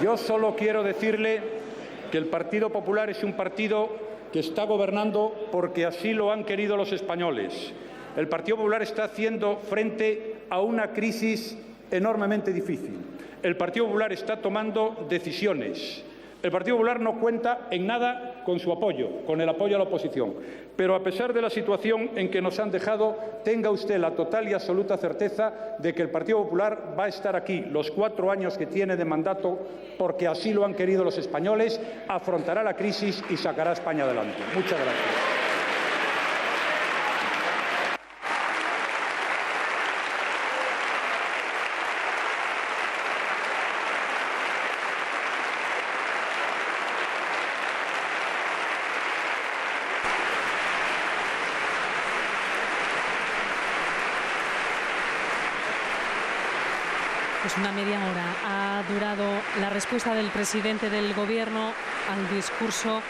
Yo solo quiero decirle que el Partido Popular es un partido que está gobernando porque así lo han querido los españoles. El Partido Popular está haciendo frente a una crisis enormemente difícil. El Partido Popular está tomando decisiones. El Partido Popular no cuenta en nada con su apoyo, con el apoyo a la oposición. Pero a pesar de la situación en que nos han dejado, tenga usted la total y absoluta certeza de que el Partido Popular va a estar aquí los 4 años que tiene de mandato, porque así lo han querido los españoles, afrontará la crisis y sacará a España adelante. Muchas gracias. Pues una media hora ha durado la respuesta del presidente del Gobierno al discurso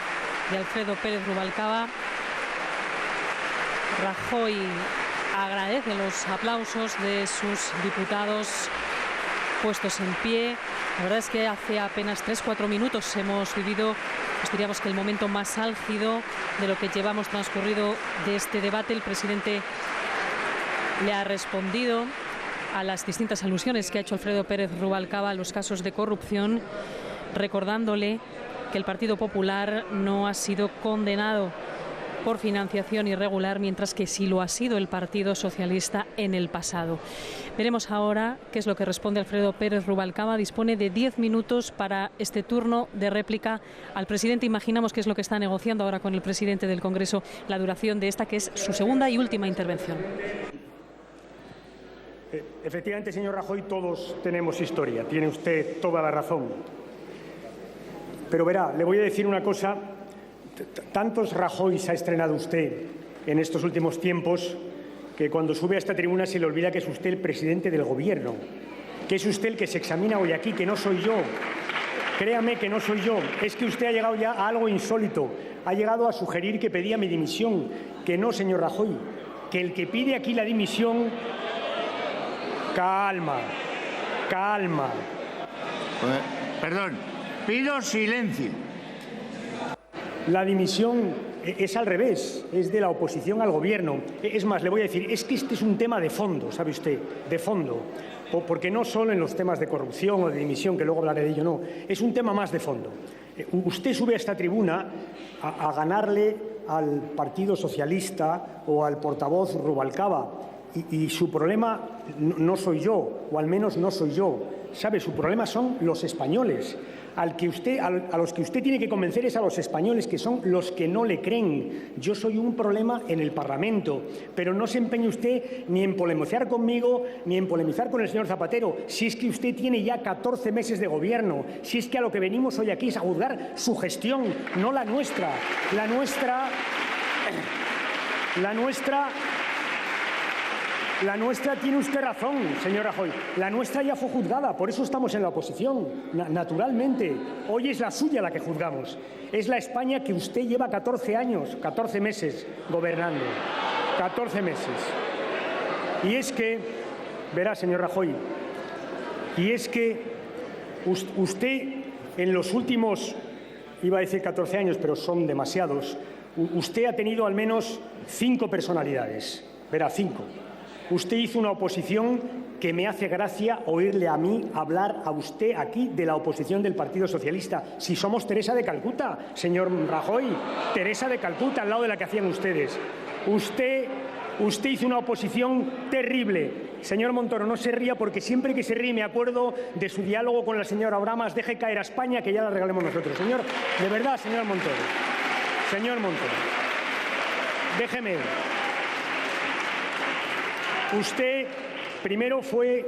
de Alfredo Pérez Rubalcaba. Rajoy agradece los aplausos de sus diputados puestos en pie. La verdad es que hace apenas 3-4 minutos hemos vivido, pues diríamos que el momento más álgido de lo que llevamos transcurrido de este debate. El presidente le ha respondido a las distintas alusiones que ha hecho Alfredo Pérez Rubalcaba a los casos de corrupción, recordándole que el Partido Popular no ha sido condenado por financiación irregular, mientras que sí lo ha sido el Partido Socialista en el pasado. Veremos ahora qué es lo que responde Alfredo Pérez Rubalcaba. Dispone de 10 minutos para este turno de réplica al presidente. Imaginamos que es lo que está negociando ahora con el presidente del Congreso, la duración de esta, que es su segunda y última intervención. Efectivamente, señor Rajoy, todos tenemos historia. Tiene usted toda la razón. Pero verá, le voy a decir una cosa. Tantos Rajoy ha estrenado usted en estos últimos tiempos que cuando sube a esta tribuna se le olvida que es usted el presidente del Gobierno, que es usted el que se examina hoy aquí, que no soy yo. Créame que no soy yo. Es que usted ha llegado ya a algo insólito. Ha llegado a sugerir que pedía mi dimisión. Que no, señor Rajoy. Que el que pide aquí la dimisión... Calma, calma. Perdón, pido silencio. La dimisión es al revés, es de la oposición al Gobierno. Es más, le voy a decir, es que este es un tema de fondo, ¿sabe usted? De fondo. Porque no solo en los temas de corrupción o de dimisión, que luego hablaré de ello, no. Es un tema más de fondo. Usted sube a esta tribuna a ganarle al Partido Socialista o al portavoz Rubalcaba. Y su problema no soy yo, o al menos no soy yo. ¿Sabe? Su problema son los españoles. A los que usted tiene que convencer es a los españoles, que son los que no le creen. Yo soy un problema en el Parlamento, pero no se empeñe usted ni en polemizar conmigo, ni en polemizar con el señor Zapatero, si es que usted tiene ya 14 meses de gobierno, si es que a lo que venimos hoy aquí es a juzgar su gestión, no la nuestra. La nuestra tiene usted razón, señor Rajoy. La nuestra ya fue juzgada, por eso estamos en la oposición, naturalmente. Hoy es la suya la que juzgamos. Es la España que usted lleva 14 años, 14 meses gobernando. 14 meses. Y es que, verá, señor Rajoy, y es que usted en los últimos, iba a decir 14 años, pero son demasiados, usted ha tenido al menos 5 personalidades. Verá, 5. Usted hizo una oposición que me hace gracia oírle a mí hablar a usted aquí de la oposición del Partido Socialista. Si somos Teresa de Calcuta, señor Rajoy, Teresa de Calcuta, al lado de la que hacían ustedes. Usted hizo una oposición terrible. Señor Montoro, no se ría, porque siempre que se ríe me acuerdo de su diálogo con la señora Bramas. Deje caer a España, que ya la regalemos nosotros. Señor, de verdad, señor Montoro. Señor Montoro, déjeme. Usted primero fue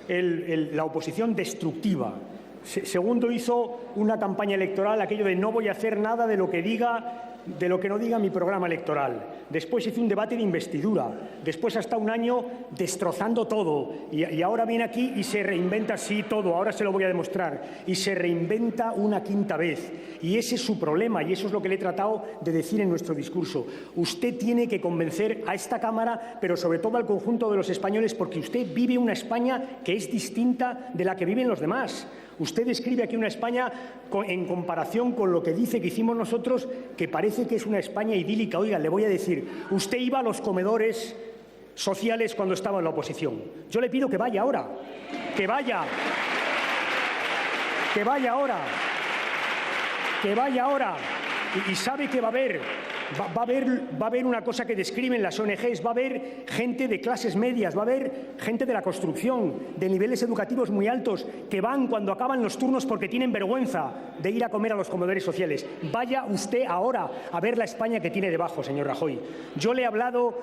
la oposición destructiva. Segundo, hizo una campaña electoral, aquello de no voy a hacer nada de lo que no diga mi programa electoral. Después hizo un debate de investidura. Después hasta un año destrozando todo. Y ahora viene aquí y se reinventa, sí, todo. Ahora se lo voy a demostrar. Y se reinventa una quinta vez. Y ese es su problema, y eso es lo que le he tratado de decir en nuestro discurso. Usted tiene que convencer a esta Cámara, pero sobre todo al conjunto de los españoles, porque usted vive una España que es distinta de la que viven los demás. Usted describe aquí una España en comparación con lo que dice que hicimos nosotros, que parece que es una España idílica. Oiga, le voy a decir, usted iba a los comedores sociales cuando estaba en la oposición. Yo le pido que vaya ahora, que vaya ahora, que vaya ahora. Y sabe que va a haber una cosa que describen las ONGs, va a haber gente de clases medias, va a haber gente de la construcción, de niveles educativos muy altos, que van cuando acaban los turnos porque tienen vergüenza de ir a comer a los comedores sociales. Vaya usted ahora a ver la España que tiene debajo, señor Rajoy. Yo le he hablado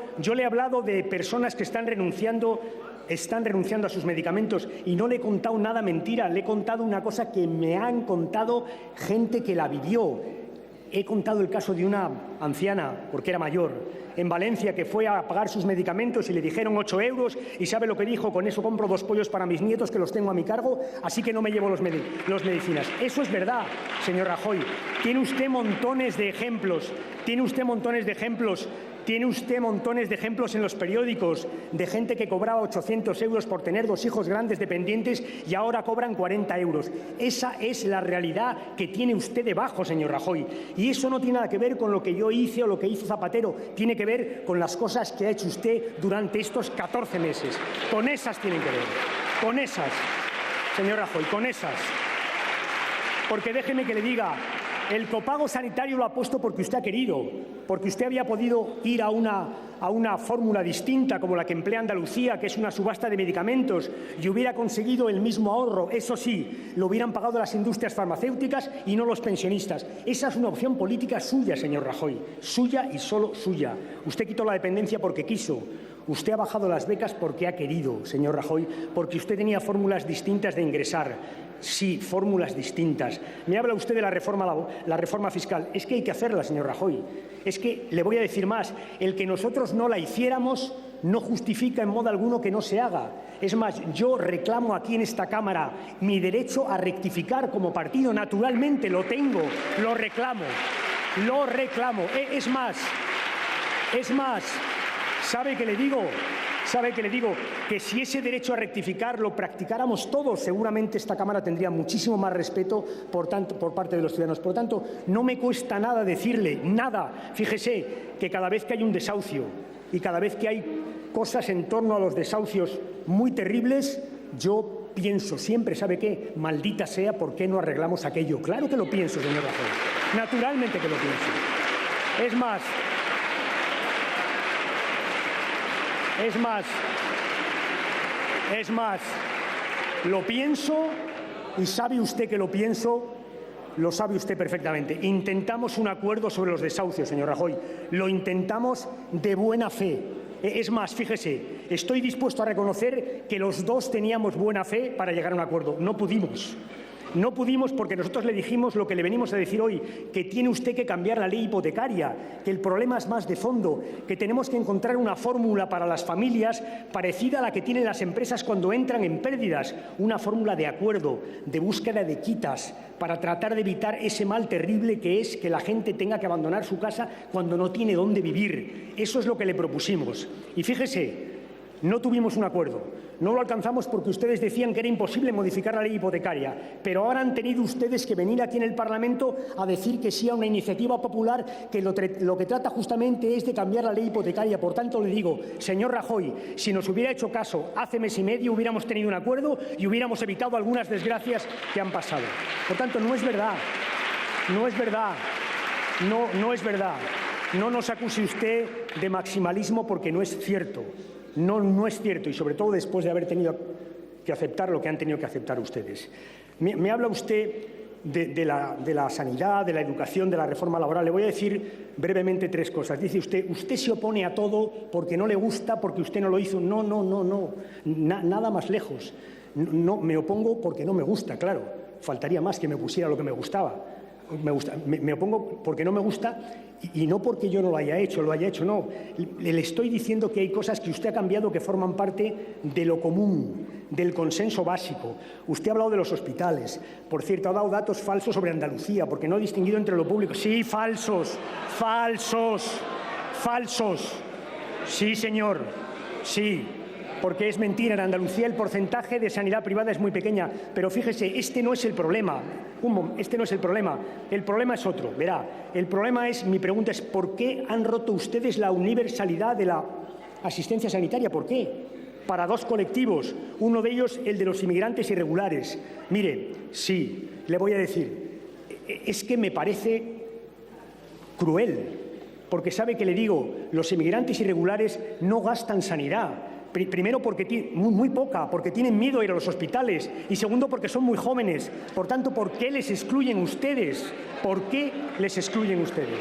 de personas que están renunciando a sus medicamentos, y no le he contado nada mentira, le he contado una cosa que me han contado gente que la vivió. He contado el caso de una anciana, porque era mayor, en Valencia, que fue a pagar sus medicamentos y le dijeron 8 euros, y ¿sabe lo que dijo? Con eso compro 2 pollos para mis nietos, que los tengo a mi cargo, así que no me llevo los medicinas. Eso es verdad, señor Rajoy. Tiene usted montones de ejemplos. Tiene usted montones de ejemplos en los periódicos de gente que cobraba 800 euros por tener 2 hijos grandes dependientes y ahora cobran 40 euros. Esa es la realidad que tiene usted debajo, señor Rajoy. Y eso no tiene nada que ver con lo que yo hice o lo que hizo Zapatero. Tiene que ver con las cosas que ha hecho usted durante estos 14 meses. Con esas tienen que ver. Con esas, señor Rajoy, con esas. Porque déjeme que le diga, el copago sanitario lo ha puesto porque usted ha querido, porque usted había podido ir a una fórmula distinta como la que emplea Andalucía, que es una subasta de medicamentos, y hubiera conseguido el mismo ahorro. Eso sí, lo hubieran pagado las industrias farmacéuticas y no los pensionistas. Esa es una opción política suya, señor Rajoy, suya y solo suya. Usted quitó la dependencia porque quiso. Usted ha bajado las becas porque ha querido, señor Rajoy, porque usted tenía fórmulas distintas de ingresar. Sí, fórmulas distintas. Me habla usted de la reforma fiscal. Es que hay que hacerla, señor Rajoy. Es que le voy a decir más. El que nosotros no la hiciéramos no justifica en modo alguno que no se haga. Es más, yo reclamo aquí en esta Cámara mi derecho a rectificar como partido. Naturalmente lo tengo, lo reclamo. Es más, ¿sabe qué le digo? Que si ese derecho a rectificar lo practicáramos todos, seguramente esta Cámara tendría muchísimo más respeto por parte de los ciudadanos. Por tanto, no me cuesta nada decirle, nada. Fíjese que cada vez que hay un desahucio y cada vez que hay cosas en torno a los desahucios muy terribles, yo pienso siempre, ¿sabe qué? Maldita sea, ¿por qué no arreglamos aquello? Claro que lo pienso, señor Rajoy. Naturalmente que lo pienso. Es más, lo pienso, y sabe usted que lo pienso, lo sabe usted perfectamente. Intentamos un acuerdo sobre los desahucios, señor Rajoy. Lo intentamos de buena fe. Es más, fíjese, estoy dispuesto a reconocer que los dos teníamos buena fe para llegar a un acuerdo. No pudimos. No pudimos porque nosotros le dijimos lo que le venimos a decir hoy, que tiene usted que cambiar la ley hipotecaria, que el problema es más de fondo, que tenemos que encontrar una fórmula para las familias parecida a la que tienen las empresas cuando entran en pérdidas, una fórmula de acuerdo, de búsqueda de quitas, para tratar de evitar ese mal terrible que es que la gente tenga que abandonar su casa cuando no tiene dónde vivir. Eso es lo que le propusimos. Y fíjese, No tuvimos un acuerdo. No lo alcanzamos porque ustedes decían que era imposible modificar la ley hipotecaria. Pero ahora han tenido ustedes que venir aquí en el Parlamento a decir que sí a una iniciativa popular que lo que trata justamente es de cambiar la ley hipotecaria. Por tanto, le digo, señor Rajoy, si nos hubiera hecho caso hace mes y medio, hubiéramos tenido un acuerdo y hubiéramos evitado algunas desgracias que han pasado. Por tanto, no es verdad. No es verdad. No es verdad. No nos acuse usted de maximalismo porque no es cierto. No es cierto, y sobre todo después de haber tenido que aceptar lo que han tenido que aceptar ustedes. Me habla usted de la sanidad, de la educación, de la reforma laboral. Le voy a decir brevemente 3 cosas. Dice usted se opone a todo porque no le gusta, porque usted no lo hizo. No. Nada más lejos. No, me opongo porque no me gusta, claro. Faltaría más que me pusiera lo que me gustaba. Me opongo porque no me gusta y no porque yo no lo haya hecho, no. Le estoy diciendo que hay cosas que usted ha cambiado que forman parte de lo común, del consenso básico. Usted ha hablado de los hospitales. Por cierto, ha dado datos falsos sobre Andalucía porque no ha distinguido entre lo público. Sí, falsos. Sí, señor. Sí. Porque es mentira. En Andalucía el porcentaje de sanidad privada es muy pequeña. Pero fíjese, este no es el problema. Este no es el problema. El problema es otro. Verá, el problema es, mi pregunta es, ¿por qué han roto ustedes la universalidad de la asistencia sanitaria? ¿Por qué? Para 2 colectivos. Uno de ellos, el de los inmigrantes irregulares. Mire, sí, le voy a decir, es que me parece cruel. Porque sabe que le digo, los inmigrantes irregulares no gastan sanidad. Primero, porque muy poca, porque tienen miedo a ir a los hospitales. Y segundo, porque son muy jóvenes. Por tanto, ¿por qué les excluyen ustedes? ¿Por qué les excluyen ustedes?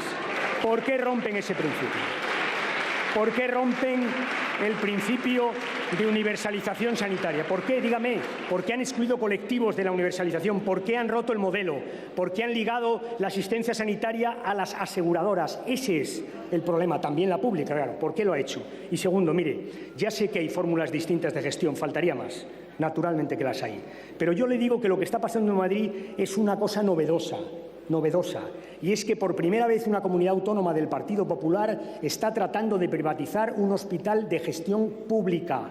¿Por qué rompen ese principio? ¿Por qué rompen el principio de universalización sanitaria? ¿Por qué? Dígame. ¿Por qué han excluido colectivos de la universalización? ¿Por qué han roto el modelo? ¿Por qué han ligado la asistencia sanitaria a las aseguradoras? Ese es el problema, también la pública, claro. ¿Por qué lo ha hecho? Y segundo, mire, ya sé que hay fórmulas distintas de gestión, faltaría más. Naturalmente que las hay. Pero yo le digo que lo que está pasando en Madrid es una cosa novedosa. Y es que por primera vez una comunidad autónoma del Partido Popular está tratando de privatizar un hospital de gestión pública.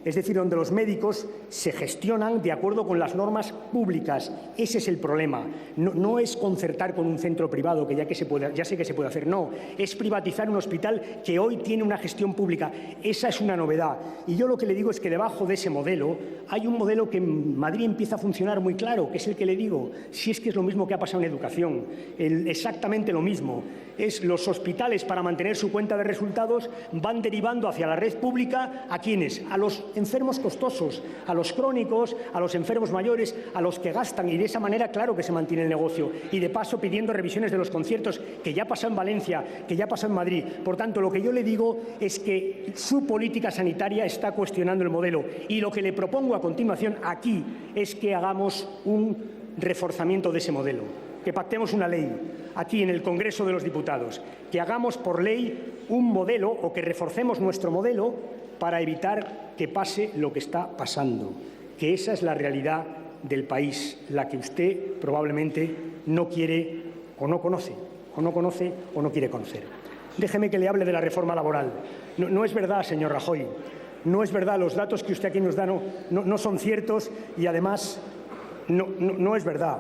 Es decir, donde los médicos se gestionan de acuerdo con las normas públicas. Ese es el problema. No es concertar con un centro privado, que ya sé que se puede hacer. No, es privatizar un hospital que hoy tiene una gestión pública. Esa es una novedad. Y yo lo que le digo es que debajo de ese modelo hay un modelo que en Madrid empieza a funcionar muy claro, que es el que le digo. Si es que es lo mismo que ha pasado en educación. Exactamente lo mismo. Los hospitales, para mantener su cuenta de resultados, van derivando hacia la red pública. ¿A quiénes? A los enfermos costosos, a los crónicos, a los enfermos mayores, a los que gastan, y de esa manera claro que se mantiene el negocio, y de paso pidiendo revisiones de los conciertos, que ya pasó en Valencia, que ya pasó en Madrid. Por tanto, lo que yo le digo es que su política sanitaria está cuestionando el modelo, y lo que le propongo a continuación aquí es que hagamos un reforzamiento de ese modelo, que pactemos una ley aquí en el Congreso de los Diputados, que hagamos por ley un modelo o que reforcemos nuestro modelo para evitar que pase lo que está pasando, que esa es la realidad del país, la que usted probablemente no quiere o no conoce o no quiere conocer. Déjeme que le hable de la reforma laboral. No es verdad, señor Rajoy, no es verdad, los datos que usted aquí nos da no son ciertos y además no es verdad.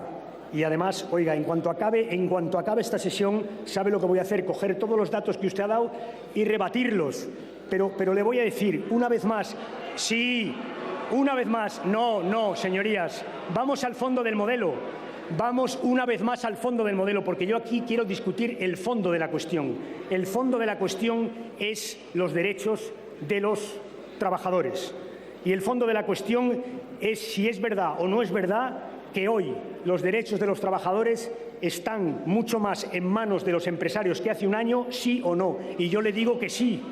Y además, oiga, en cuanto acabe esta sesión, ¿sabe lo que voy a hacer? Coger todos los datos que usted ha dado y rebatirlos. Pero le voy a decir, una vez más, sí, una vez más, no, señorías, vamos al fondo del modelo. Vamos una vez más al fondo del modelo, porque yo aquí quiero discutir el fondo de la cuestión. El fondo de la cuestión es los derechos de los trabajadores. Y el fondo de la cuestión es si es verdad o no es verdad que hoy los derechos de los trabajadores están mucho más en manos de los empresarios que hace un año, sí o no. Y yo le digo que sí,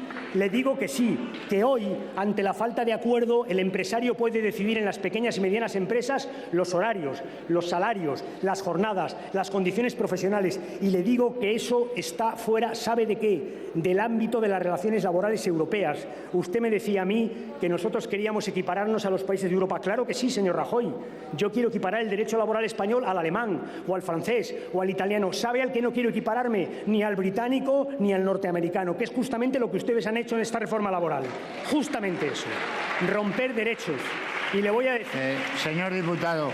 que hoy, ante la falta de acuerdo, el empresario puede decidir en las pequeñas y medianas empresas los horarios, los salarios, las jornadas, las condiciones profesionales. Y le digo que eso está fuera, ¿sabe de qué? Del ámbito de las relaciones laborales europeas. Usted me decía a mí que nosotros queríamos equipararnos a los países de Europa. Claro que sí, señor Rajoy. Yo quiero equiparar el derecho laboral español al alemán o al francés o al italiano. ¿Sabe al que no quiero equipararme? Ni al británico ni al norteamericano, que es justamente lo que ustedes han hecho en esta reforma laboral. Justamente eso, romper derechos. Y le voy a decir... Señor diputado,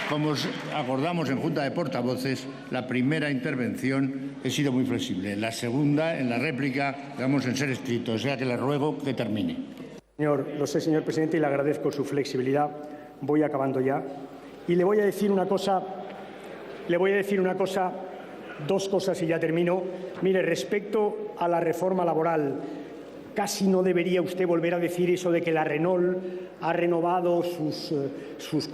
como acordamos en Junta de Portavoces, la primera intervención he sido muy flexible. La segunda, en la réplica, vamos en ser estrictos, o sea que le ruego que termine. Lo sé, señor presidente, y le agradezco su flexibilidad. Voy acabando ya. Y le voy a decir una cosa, dos cosas y ya termino. Mire, respecto a la reforma laboral, casi no debería usted volver a decir eso de que la Renault ha renovado sus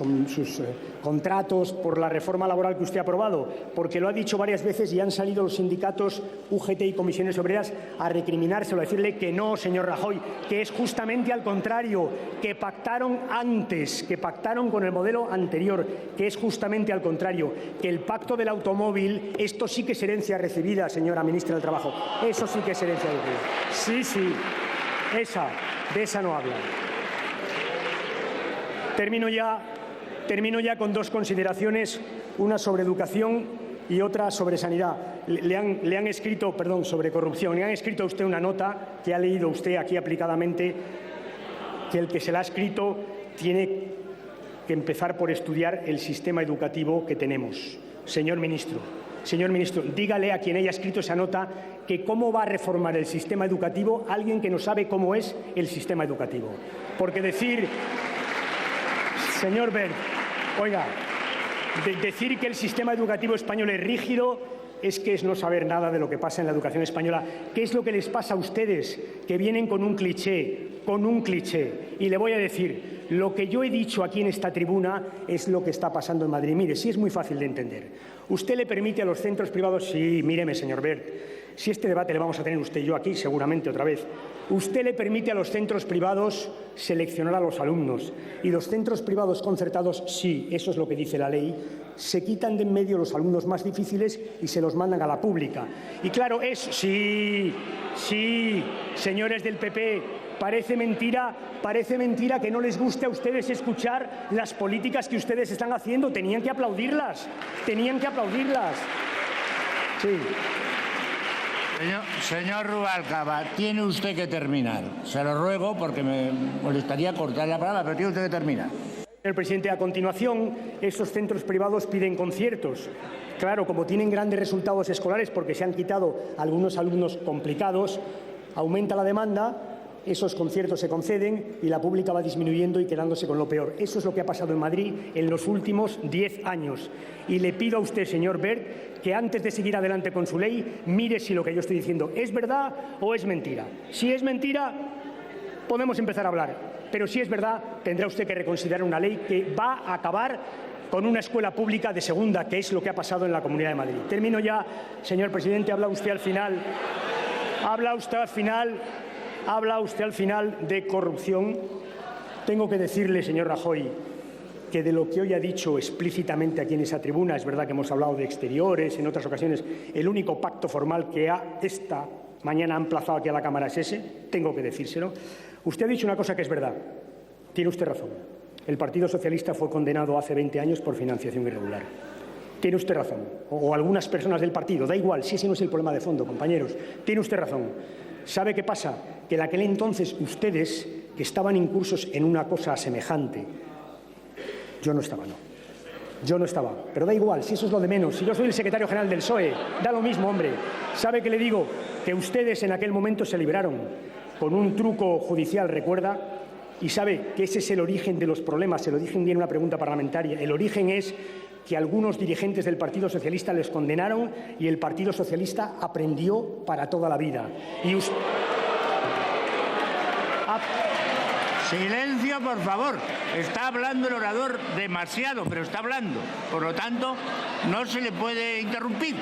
contratos por la reforma laboral que usted ha aprobado, porque lo ha dicho varias veces y han salido los sindicatos UGT y comisiones obreras a recriminárselo, a decirle que no, señor Rajoy, que es justamente al contrario, que pactaron antes, que pactaron con el modelo anterior, que es justamente al contrario, que el pacto del automóvil, esto sí que es herencia recibida, señora ministra del Trabajo, eso sí que es herencia recibida. Sí, sí, de esa no habla. Termino ya con dos consideraciones, una sobre educación y otra sobre sanidad. Le han escrito, perdón, sobre corrupción. Le han escrito a usted una nota que ha leído usted aquí aplicadamente, que el que se la ha escrito tiene que empezar por estudiar el sistema educativo que tenemos. Señor ministro, dígale a quien haya escrito esa nota que cómo va a reformar el sistema educativo alguien que no sabe cómo es el sistema educativo. Porque decir... Señor Wert, oiga, decir que el sistema educativo español es rígido es que es no saber nada de lo que pasa en la educación española. ¿Qué es lo que les pasa a ustedes que vienen con un cliché? Y le voy a decir, lo que yo he dicho aquí en esta tribuna es lo que está pasando en Madrid. Mire, sí es muy fácil de entender. Usted le permite a los centros privados... Sí, míreme, señor Wert, si este debate le vamos a tener usted y yo aquí seguramente otra vez. Usted le permite a los centros privados seleccionar a los alumnos y los centros privados concertados, sí, eso es lo que dice la ley, se quitan de en medio los alumnos más difíciles y se los mandan a la pública. Y claro, sí, señores del PP, parece mentira que no les guste a ustedes escuchar las políticas que ustedes están haciendo. Tenían que aplaudirlas. Sí. Señor Rubalcaba, tiene usted que terminar. Se lo ruego porque me molestaría cortar la palabra, pero tiene usted que terminar. Señor presidente, a continuación, esos centros privados piden conciertos. Claro, como tienen grandes resultados escolares porque se han quitado algunos alumnos complicados, aumenta la demanda, esos conciertos se conceden y la pública va disminuyendo y quedándose con lo peor. Eso es lo que ha pasado en Madrid en los últimos 10 años. Y le pido a usted, señor Wert, que antes de seguir adelante con su ley, mire si lo que yo estoy diciendo es verdad o es mentira. Si es mentira, podemos empezar a hablar. Pero si es verdad, tendrá usted que reconsiderar una ley que va a acabar con una escuela pública de segunda, que es lo que ha pasado en la Comunidad de Madrid. Termino ya, señor presidente, habla usted al final de corrupción. Tengo que decirle, señor Rajoy, que de lo que hoy ha dicho explícitamente aquí en esa tribuna, es verdad que hemos hablado de exteriores en otras ocasiones, el único pacto formal que esta mañana ha emplazado aquí a la Cámara es ese, tengo que decírselo. Usted ha dicho una cosa que es verdad, tiene usted razón. El Partido Socialista fue condenado hace 20 años por financiación irregular. Tiene usted razón, o algunas personas del partido, da igual, si ese no es el problema de fondo, compañeros, tiene usted razón. ¿Sabe qué pasa? Que en aquel entonces ustedes, que estaban incursos en una cosa semejante, yo no estaba, pero da igual, si eso es lo de menos, si yo soy el secretario general del PSOE, da lo mismo, hombre. ¿Sabe qué le digo? Que ustedes en aquel momento se libraron con un truco judicial, recuerda, y sabe que ese es el origen de los problemas, el origen viene una pregunta parlamentaria, el origen es que algunos dirigentes del Partido Socialista les condenaron y el Partido Socialista aprendió para toda la vida. Y usted... Silencio, por favor. Está hablando el orador demasiado, pero está hablando. Por lo tanto, no se le puede interrumpir.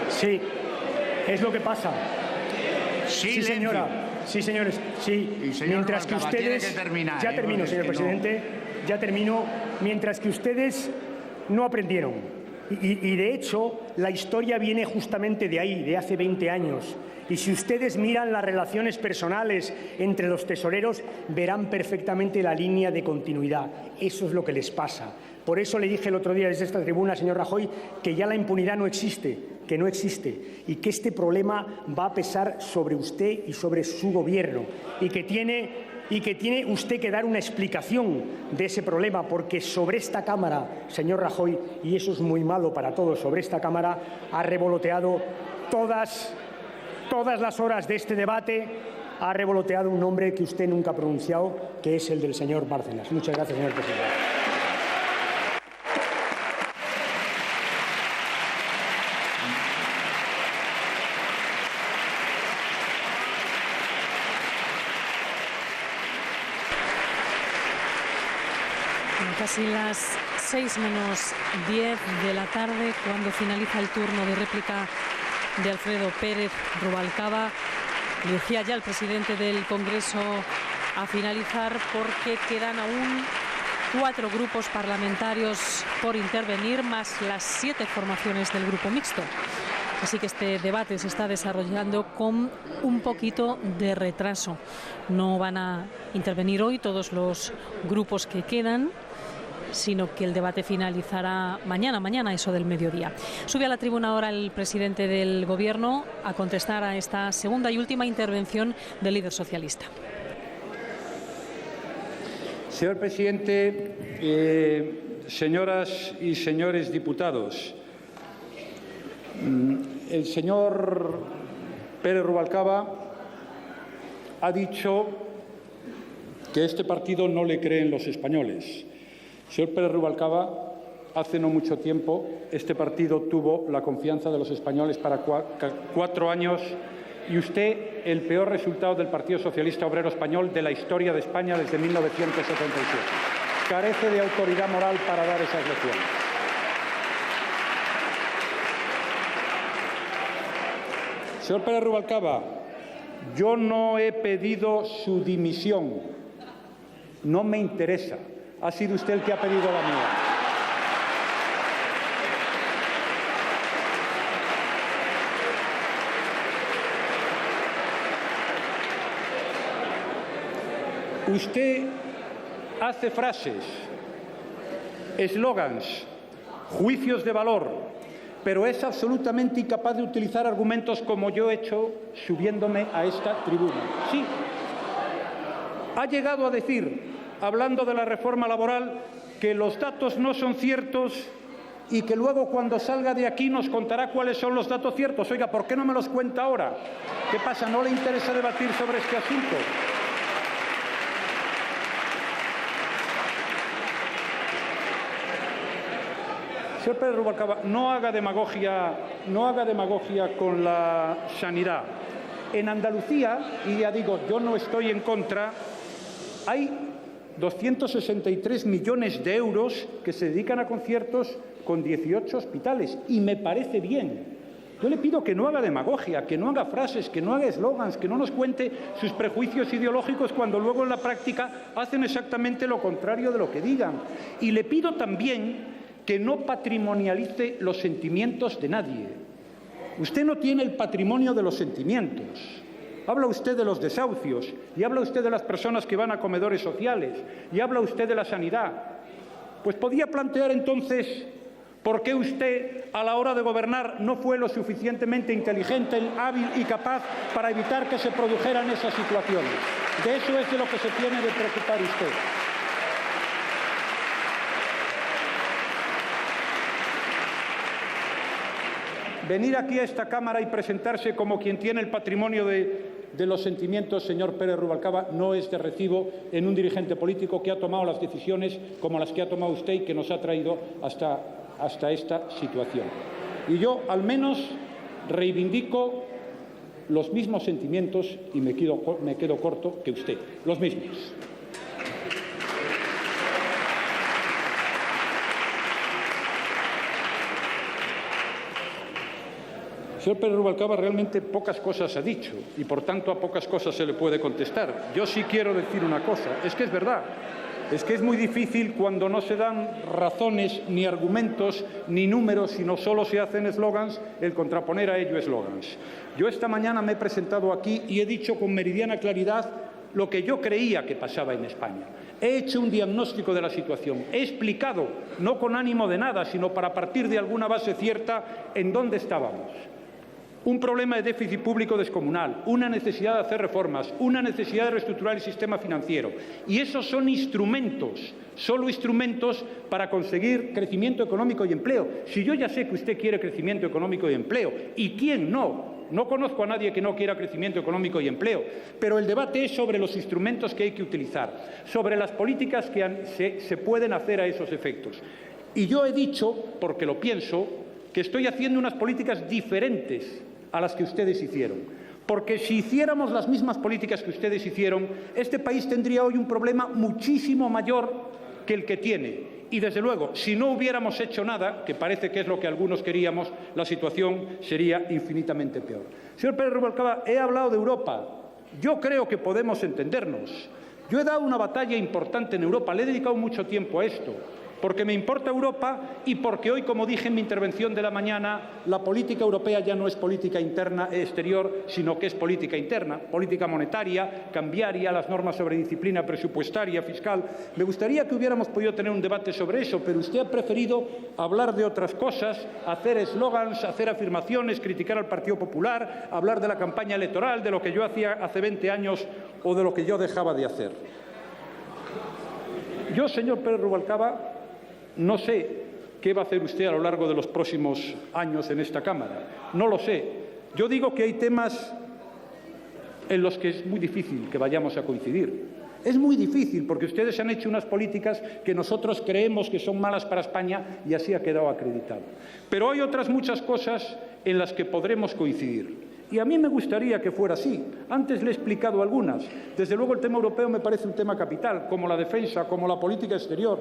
Sí, es lo que pasa. Silencio. Sí, señora. Sí, señores. Sí. Mientras que ustedes... Ya termino, señor presidente. Ya termino. Mientras que ustedes no aprendieron. Y de hecho, la historia viene justamente de ahí, de hace 20 años. Y si ustedes miran las relaciones personales entre los tesoreros, verán perfectamente la línea de continuidad. Eso es lo que les pasa. Por eso le dije el otro día desde esta tribuna, señor Rajoy, que ya la impunidad no existe, que no existe, y que este problema va a pesar sobre usted y sobre su Gobierno, y que tiene usted que dar una explicación de ese problema, porque sobre esta Cámara, señor Rajoy, y eso es muy malo para todos, sobre esta Cámara ha revoloteado todas las horas de este debate, ha revoloteado un nombre que usted nunca ha pronunciado, que es el del señor Bárcenas. Muchas gracias, señor presidente. Casi las 6 menos 10 de la tarde, cuando finaliza el turno de réplica de Alfredo Pérez Rubalcaba. Le decía ya el presidente del Congreso a finalizar, porque quedan aún 4 grupos parlamentarios por intervenir, más las 7 formaciones del grupo mixto. Así que este debate se está desarrollando con un poquito de retraso. No van a intervenir hoy todos los grupos que quedan, sino que el debate finalizará mañana, eso del mediodía. Sube a la tribuna ahora el presidente del Gobierno a contestar a esta segunda y última intervención del líder socialista. Señor presidente, señoras y señores diputados, el señor Pérez Rubalcaba ha dicho que este partido no le creen los españoles. Señor Pérez Rubalcaba, hace no mucho tiempo este partido tuvo la confianza de los españoles para 4 años y usted el peor resultado del Partido Socialista Obrero Español de la historia de España desde 1977. Carece de autoridad moral para dar esas lecciones. Señor Pérez Rubalcaba, yo no he pedido su dimisión. No me interesa. Ha sido usted el que ha pedido la mía. Usted hace frases, eslogans, juicios de valor, pero es absolutamente incapaz de utilizar argumentos como yo he hecho subiéndome a esta tribuna. Sí, ha llegado a decir, hablando de la reforma laboral, que los datos no son ciertos y que luego cuando salga de aquí nos contará cuáles son los datos ciertos. Oiga, ¿por qué no me los cuenta ahora? ¿Qué pasa? ¿No le interesa debatir sobre este asunto? Señor Pérez Rubalcaba, no haga demagogia con la sanidad. En Andalucía, y ya digo, yo no estoy en contra, hay 263 millones de euros que se dedican a conciertos con 18 hospitales, y me parece bien. Yo le pido que no haga demagogia, que no haga frases, que no haga eslogans, que no nos cuente sus prejuicios ideológicos cuando luego en la práctica hacen exactamente lo contrario de lo que digan. Y le pido también que no patrimonialice los sentimientos de nadie. Usted no tiene el patrimonio de los sentimientos. Habla usted de los desahucios, y habla usted de las personas que van a comedores sociales, y habla usted de la sanidad. Pues podía plantear entonces por qué usted, a la hora de gobernar, no fue lo suficientemente inteligente, hábil y capaz para evitar que se produjeran esas situaciones. De eso es de lo que se tiene de preocupar usted. Venir aquí a esta Cámara y presentarse como quien tiene el patrimonio de los sentimientos, señor Pérez Rubalcaba, no es de recibo en un dirigente político que ha tomado las decisiones como las que ha tomado usted y que nos ha traído hasta esta situación. Y yo, al menos, reivindico los mismos sentimientos, y me quedo corto, que usted, los mismos. Señor Pérez Rubalcaba, realmente pocas cosas ha dicho y, por tanto, a pocas cosas se le puede contestar. Yo sí quiero decir una cosa, es que es verdad. Es que es muy difícil cuando no se dan razones, ni argumentos, ni números, sino solo se hacen eslogans, el contraponer a ello eslogans. Yo esta mañana me he presentado aquí y he dicho con meridiana claridad lo que yo creía que pasaba en España. He hecho un diagnóstico de la situación. He explicado, no con ánimo de nada, sino para partir de alguna base cierta, en dónde estábamos. Un problema de déficit público descomunal, una necesidad de hacer reformas, una necesidad de reestructurar el sistema financiero. Y esos son instrumentos, solo instrumentos para conseguir crecimiento económico y empleo. Si yo ya sé que usted quiere crecimiento económico y empleo, ¿y quién no? No conozco a nadie que no quiera crecimiento económico y empleo, pero el debate es sobre los instrumentos que hay que utilizar, sobre las políticas que se pueden hacer a esos efectos. Y yo he dicho, porque lo pienso, que estoy haciendo unas políticas diferentes a las que ustedes hicieron. Porque si hiciéramos las mismas políticas que ustedes hicieron, este país tendría hoy un problema muchísimo mayor que el que tiene. Y, desde luego, si no hubiéramos hecho nada, que parece que es lo que algunos queríamos, la situación sería infinitamente peor. Señor Pérez Rubalcaba, he hablado de Europa. Yo creo que podemos entendernos. Yo he dado una batalla importante en Europa, le he dedicado mucho tiempo a esto, porque me importa Europa y porque hoy, como dije en mi intervención de la mañana, la política europea ya no es política interna e exterior, sino que es política interna, política monetaria, cambiaria, las normas sobre disciplina presupuestaria, fiscal. Me gustaría que hubiéramos podido tener un debate sobre eso, pero usted ha preferido hablar de otras cosas, hacer eslogans, hacer afirmaciones, criticar al Partido Popular, hablar de la campaña electoral, de lo que yo hacía hace 20 años o de lo que yo dejaba de hacer. Yo, señor Pérez Rubalcaba, no sé qué va a hacer usted a lo largo de los próximos años en esta Cámara. No lo sé. Yo digo que hay temas en los que es muy difícil que vayamos a coincidir. Es muy difícil porque ustedes han hecho unas políticas que nosotros creemos que son malas para España y así ha quedado acreditado. Pero hay otras muchas cosas en las que podremos coincidir. Y a mí me gustaría que fuera así. Antes le he explicado algunas. Desde luego el tema europeo me parece un tema capital, como la defensa, como la política exterior,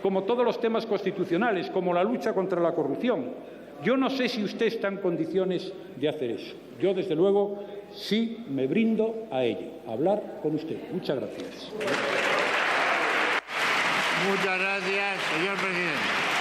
como todos los temas constitucionales, como la lucha contra la corrupción. Yo no sé si usted está en condiciones de hacer eso. Yo, desde luego, sí me brindo a ello, a hablar con usted. Muchas gracias. Muchas gracias, señor presidente.